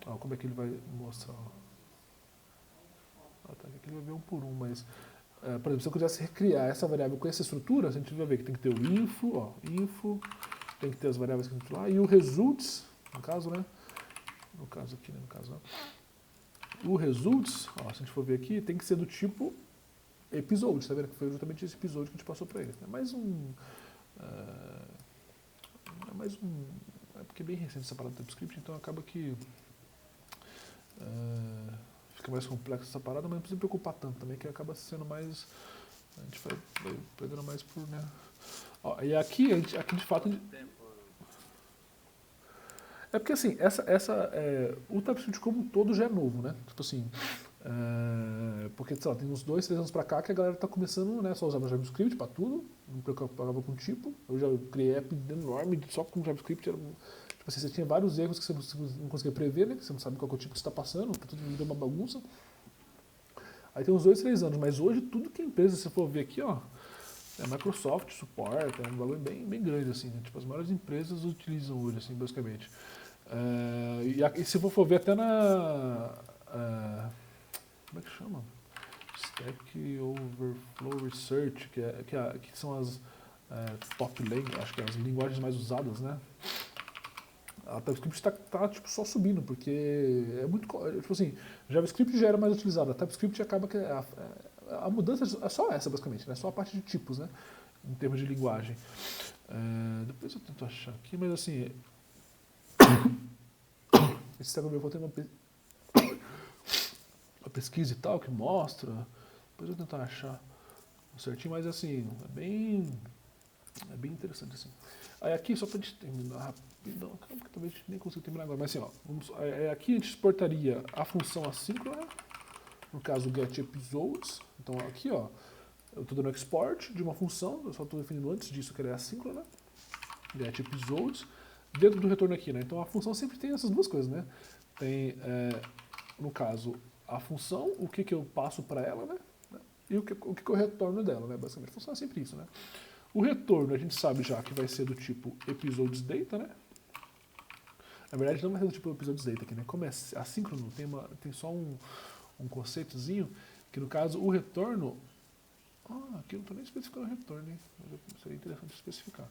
ó, como é que ele vai mostrar? Ó, tá, aqui ele vai ver um por um, mas, por exemplo, se eu quisesse recriar essa variável com essa estrutura, a gente vai ver que tem que ter o info, ó, info, tem que ter as variáveis que a gente lá, e o results, no caso, né? No caso aqui, né? No caso, não. O results, ó, se a gente for ver aqui, tem que ser do tipo episode, tá vendo? Que foi justamente esse episódio que a gente passou para ele. É mais um... É porque é bem recente essa parada do TypeScript, então acaba que... fica mais complexo essa parada, mas não precisa se preocupar tanto também, que acaba sendo mais... A gente vai pegando mais por, né? Ó, e aqui de fato... É porque assim, o TypeScript como um todo já é novo, né? Tipo assim, porque sei lá, tem uns 2, 3 anos pra cá que a galera tá começando, né, só usava JavaScript pra tudo, não preocupava com tipo. Eu já criei app enorme só com JavaScript, tipo assim, você tinha vários erros que você não conseguia prever, né? Que você não sabe qual é o tipo que você tá passando, tudo virou uma bagunça. Aí tem uns 2, 3 anos, mas hoje tudo que a empresa, se você for ver aqui, ó, Microsoft suporta, é um valor bem grande, assim, né? Tipo, as maiores empresas utilizam hoje, assim, basicamente. E se for ver até como é que chama? Stack Overflow Research, que são as top languages, acho que é as linguagens mais usadas, né? A TypeScript tá tipo, só subindo, porque é muito... Tipo assim, JavaScript já era mais utilizado, a TypeScript acaba que... A mudança é só essa, basicamente, né? Só a parte de tipos, né? Em termos de linguagem. Depois eu tento achar aqui, mas assim... Esse Stack Overflow tem uma pesquisa e tal que mostra. Depois eu vou tentar achar certinho, mas assim, é bem interessante assim. Aí aqui, só pra gente terminar rapidão, porque talvez a gente nem consiga terminar agora, mas assim, ó, aqui a gente exportaria a função assíncrona, no caso getEpisodes. Então aqui, ó, eu estou dando export de uma função, eu só estou definindo antes disso que ela é assíncrona, getEpisodes, dentro do retorno aqui, né? Então a função sempre tem essas duas coisas, né? Tem, no caso, a função, o que eu passo para ela, né? E o que eu retorno dela, né? Basicamente, a função é sempre isso, né? O retorno a gente sabe já que vai ser do tipo episodes_data, né? Na verdade não vai ser do tipo episodes_data aqui, né? Como é assíncrono, tem só um conceitozinho, que no caso o retorno... aqui eu não estou nem especificando o retorno, hein? Mas seria interessante especificar.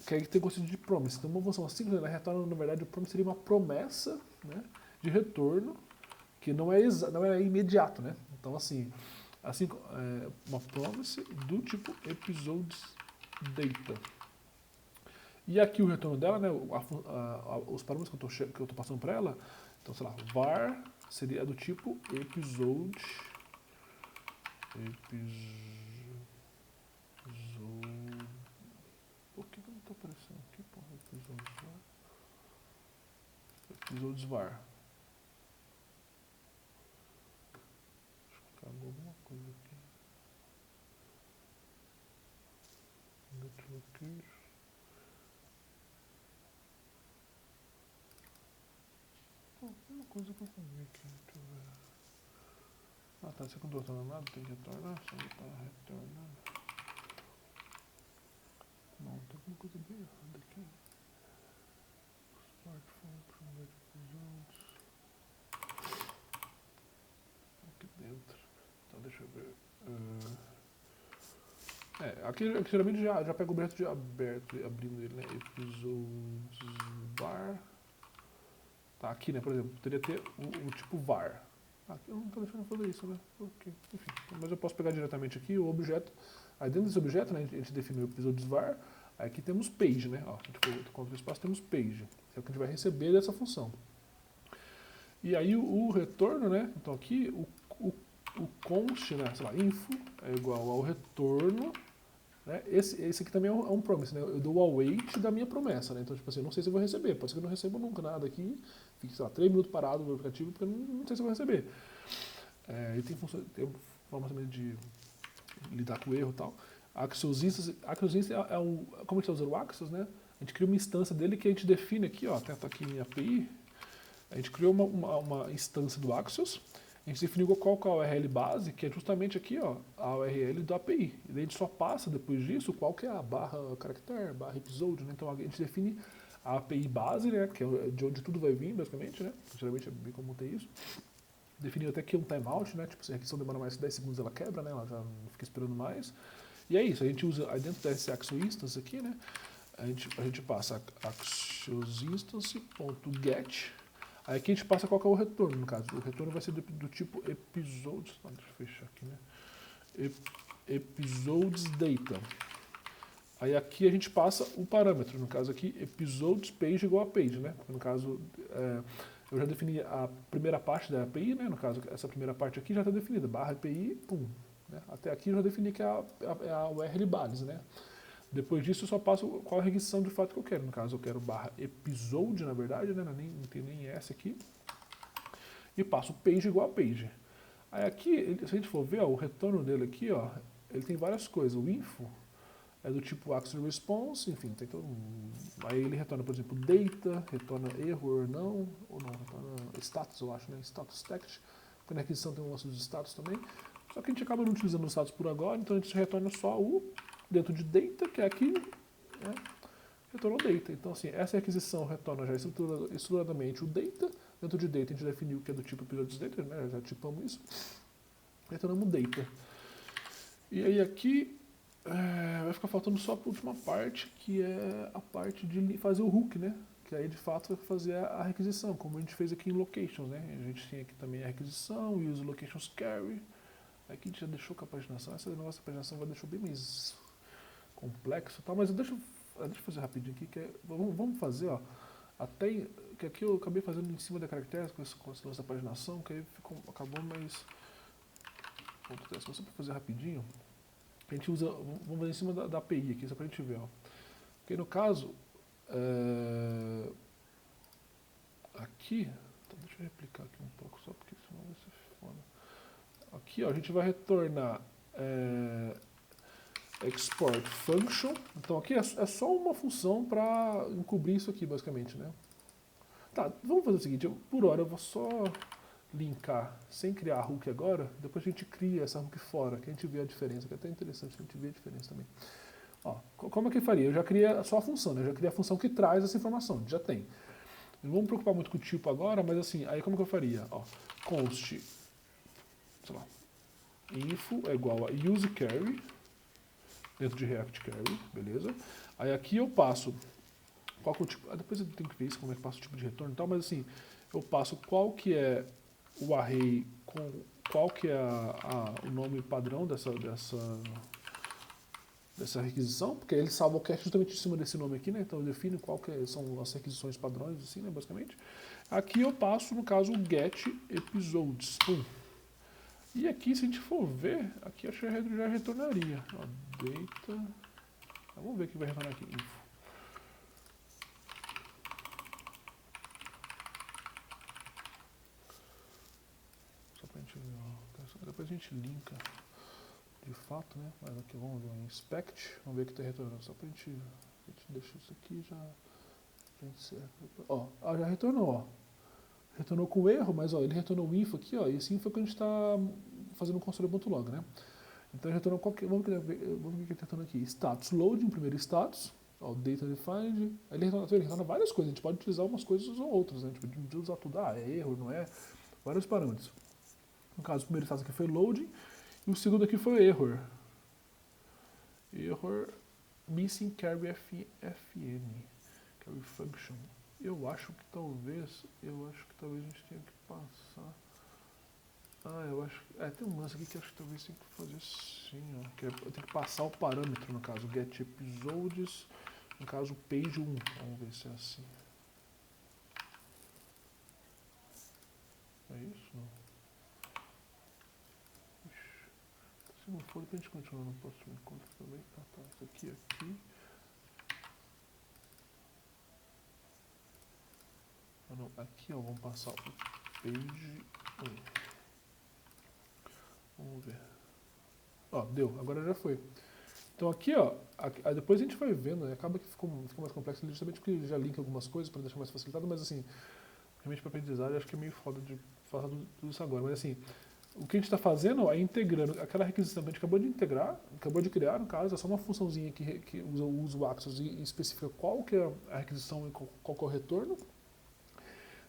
Que aí tem o conceito de promise. Então uma função assíncrona, ela retorna, na verdade, o promise seria uma promessa, né, de retorno, que não é imediato, né? Então assim uma promise do tipo episodes_data. E aqui o retorno dela, né, os parâmetros que eu estou passando para ela, então sei lá, var seria do tipo episode, por que não está aparecendo aqui, porra, episodios var. Acho que cagou alguma coisa aqui. Uma coisa que eu comi aqui, deixa eu ver. Tá, você não estou retornando nada, tem que retornar, só está retornando. Não, tem alguma coisa bem errada aqui. Smartphone, promote results. Aqui dentro. Então deixa eu ver. Aqui geralmente já pega o objeto de aberto, abrindo ele, né? Episodes var. Tá, aqui, né, por exemplo, poderia ter o tipo var. Aqui eu não estou deixando fazer isso, né? Ok, enfim. Mas eu posso pegar diretamente aqui o objeto. Aí dentro desse objeto, né, a gente define o episodios var. Aí aqui temos page, né? Ó, se a gente for contra o espaço, temos page, que é o que a gente vai receber dessa função. E aí o retorno, né? Então aqui o const, né? Sei lá, info é igual ao retorno, né? Esse aqui também é um promise, né? Eu dou o await da minha promessa, né? Então, tipo assim, eu não sei se eu vou receber, pode ser que eu não receba nunca nada aqui, fique, sei lá, 3 minutos parado no aplicativo, porque eu não sei se eu vou receber. E tem forma também de lidar com o erro e tal. Axios Instance como a gente está usando o Axios, né? A gente cria uma instância dele que a gente define aqui, ó, tá aqui em API, a gente criou uma instância do Axios, a gente definiu qual que é a URL base, que é justamente aqui, ó, a URL do API. E daí a gente só passa, depois disso, qual que é a barra caractere, barra episódio, né? Então a gente define a API base, né, que é de onde tudo vai vir, basicamente, né? Geralmente é bem comum ter isso. Definiu até aqui um timeout, né? Tipo, se a requisição demora mais de 10 segundos, ela quebra, né? Ela já não fica esperando mais. E é isso, a gente usa, aí dentro desse Axios Instance aqui, né? A gente passa Axios Instance.get. Aí aqui a gente passa qual que é o retorno, no caso. O retorno vai ser do tipo episodes. Deixa eu fechar aqui, né? Episodes data. Aí aqui a gente passa o parâmetro, no caso aqui, episodes page igual a page, né? Porque no caso, eu já defini a primeira parte da API, né? No caso, essa primeira parte aqui já está definida, barra API, pum. Né? Até aqui eu já defini que é a URL base, né? Depois disso eu só passo qual a requisição de fato que eu quero. No caso, eu quero barra episode, na verdade, né? Não tem nem essa aqui. E passo page igual a page. Aí aqui, se a gente for ver, ó, o retorno dele aqui, ó, ele tem várias coisas. O info é do tipo Action Response, enfim, tem todo aí ele retorna, por exemplo, data, retorna erro ou não, retorna status, eu acho, né? Status text, porque na requisição tem um lance de status também. Só que a gente acaba não utilizando o status por agora, então a gente retorna só o dentro de data, que é aqui, né? Retornou data. Então, assim, essa requisição retorna já estruturadamente o data. Dentro de data a gente definiu que é do tipo episódios data, né? Já tipamos isso. Retornamos data. E aí aqui vai ficar faltando só a última parte, que é a parte de fazer o hook, né? Que aí de fato vai fazer a requisição, como a gente fez aqui em locations, né? A gente tem aqui também a requisição, use locations carry. Aqui a gente já deixou com a paginação. Essa nossa paginação vai deixar bem mais complexo, tá? Mas deixa eu fazer rapidinho aqui, vamos fazer, ó, até que aqui eu acabei fazendo em cima da caracteres com essa nossa paginação, que aí acabou mais. Só para fazer rapidinho, a gente usa, vamos fazer em cima da API aqui, só para a gente ver, ó. Porque no caso, aqui, então deixa eu replicar aqui um pouco, só porque senão vai ser foda. Aqui, ó, a gente vai retornar export function. Então aqui é só uma função para encobrir isso aqui, basicamente, né? Tá, vamos fazer o seguinte, por hora eu vou só linkar sem criar a hook agora, depois a gente cria essa hook fora, que a gente vê a diferença, que é até interessante a gente ver a diferença também. Ó, como é que eu faria? Eu já criei só a função, né? Eu já criei a função que traz essa informação, já tem. Não vamos me preocupar muito com o tipo agora, mas assim, aí como que eu faria? Ó, const, sei lá, info é igual a use carry, dentro de React Carry, beleza? Aí aqui eu passo, qual que é o tipo, depois eu tenho que ver isso, como é que passa o tipo de retorno e tal, mas assim, eu passo qual que é o array, com qual que é o nome padrão dessa requisição, porque ele salva o cache justamente em cima desse nome aqui, né? Então eu defino qual que são as requisições padrões, assim, né, basicamente. Aqui eu passo, no caso, o get episodes. E aqui, se a gente for ver, aqui acho que já retornaria. Ó, data. Vamos ver o que vai retornar aqui. Info. Só pra gente ver. Ó. Depois a gente linka de fato, né? Mas aqui vamos ver em inspect. Vamos ver o que está retornando. Só pra gente deixar isso aqui já encerra. Ó, já retornou, ó. Retornou com erro, mas ó, ele retornou o info aqui, ó. E esse info é que a gente está fazendo o console.log, né? Então ele retornou qualquer. Vamos ver o que ele retornou aqui. Status loading, primeiro status. Ó, data defined. Ele retorna várias coisas. A gente pode utilizar umas coisas ou outras, né? Tipo, a gente pode usar tudo. É erro, não é? Vários parâmetros. No caso, o primeiro status aqui foi loading. E o segundo aqui foi error. Error missing carry fn. Carry function. Eu acho que talvez a gente tenha que passar. Eu acho que... tem um lance aqui que eu acho que talvez tem que fazer assim, ó. Que eu tenho que passar o parâmetro, no caso, get episodes, no caso, page 1. Vamos ver se é assim. É isso? Não. Se não for, a gente continua no próximo encontro também. Tá. Isso aqui. Não, aqui, ó, vamos passar o page 1. Vamos ver. Ó, deu, agora já foi. Então aqui, ó, depois a gente vai vendo, né? Acaba que fica mais complexo, justamente porque ele já linka algumas coisas para deixar mais facilitado, mas assim, realmente para aprendizagem acho que é meio foda de falar tudo isso agora. Mas assim, o que a gente está fazendo é integrando aquela requisição que a gente acabou de integrar, acabou de criar, no caso, é só uma funçãozinha que usa o Axos e especifica qual que é a requisição e qual que é o retorno.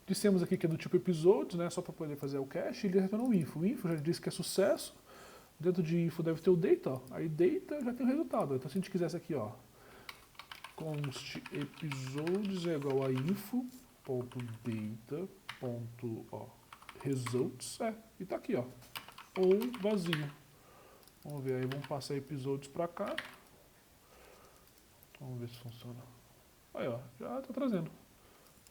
Dissemos aqui que é do tipo episódios, né, só para poder fazer o cache, e ele retorna o info. O info já disse que é sucesso. Dentro de info deve ter o data, ó. Aí data já tem o resultado. Então se a gente quisesse aqui, ó, const episódios é igual a info.data.results, e tá aqui, ó, ou vazio. Vamos ver aí, vamos passar episódios para cá. Vamos ver se funciona. Aí, ó, já tá trazendo.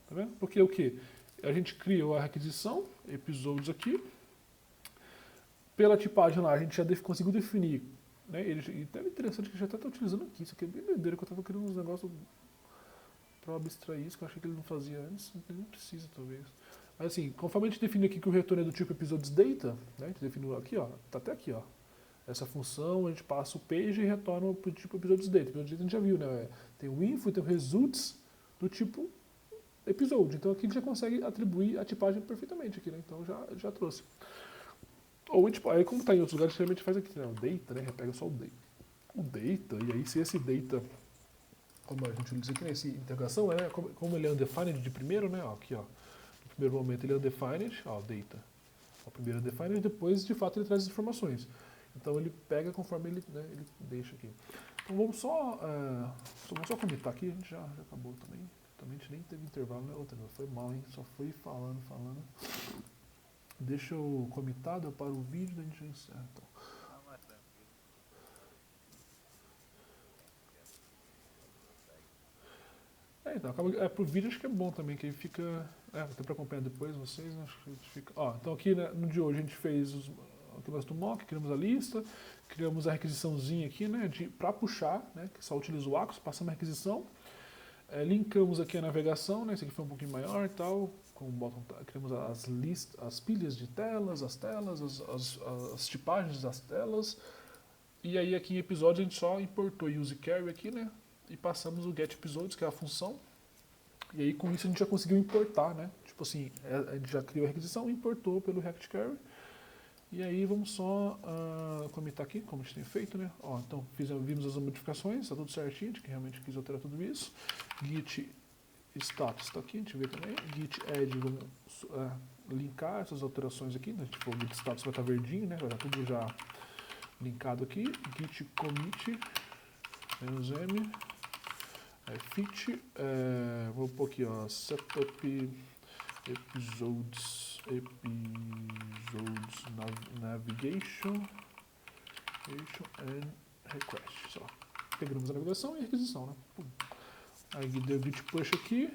Tá vendo? Porque o que? A gente criou a requisição, episódios aqui. Pela tipagem lá, a gente já conseguiu definir, né? E até é interessante que já está utilizando aqui. Isso aqui é bem doideira, que eu estava criando uns negócios para abstrair isso, que eu achei que ele não fazia antes. Ele não precisa, talvez. Mas assim, conforme a gente definiu aqui que o retorno é do tipo episodes data, né? A gente definiu aqui, ó, tá até aqui, ó. Essa função, a gente passa o page e retorna para o tipo episódios data. Episódios data a gente já viu, né? Tem o info e tem o results do tipo episódio. Então aqui a gente já consegue atribuir a tipagem perfeitamente aqui, né? Então já trouxe. Ou tipo, aí como está em outros lugares, geralmente faz aqui, né? O data, né? Repega só o data. E aí se esse data, como a gente utiliza aqui nessa integração, né? Como ele é undefined de primeiro, né? Ó, aqui, ó. No primeiro momento ele é undefined, ó, data. O primeiro é undefined e depois, de fato, ele traz as informações. Então ele pega conforme ele, né, ele deixa aqui. Então vamos só comentar aqui, a gente já acabou também. Também a gente nem teve intervalo, né? Outra, foi mal, hein? Só foi falando. Deixa eu comitado, eu paro o vídeo, daí a gente já encerra. Então. Então, pro vídeo acho que é bom também, que aí fica. Até para acompanhar depois vocês, né, acho que a gente fica. Ó, então aqui, né, no de hoje a gente fez o que do mock, criamos a lista, criamos a requisiçãozinha aqui, né, para puxar, né, que só utiliza o Axos, passamos a requisição. Linkamos aqui a navegação, né, esse aqui foi um pouquinho maior e tal. Criamos as pilhas de telas, as tipagens das telas. E aí aqui em episódio a gente só importou use carry aqui, né? E passamos o get episodes, que é a função. E aí com isso a gente já conseguiu importar, né? Tipo assim, a gente já criou a requisição e importou pelo React Carry. E aí vamos só comentar aqui, como a gente tem feito, né? Ó, então vimos as modificações, está tudo certinho, a gente realmente quis alterar tudo isso. Git status está aqui, a gente vê também. Git add, vamos linkar essas alterações aqui, né? Tipo, o git status vai estar verdinho, né? Vai estar tudo já linkado aqui. Git commit, -m, fit, vou pôr aqui, ó, setup episodes navigation and request. Só. Pegamos a navegação e a requisição, né? Pum. Aí deu git push aqui.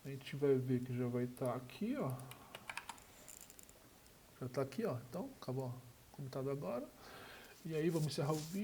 A gente vai ver que já vai estar aqui, ó. Já está aqui, ó. Então, acabou comentado agora. E aí vamos encerrar o vídeo.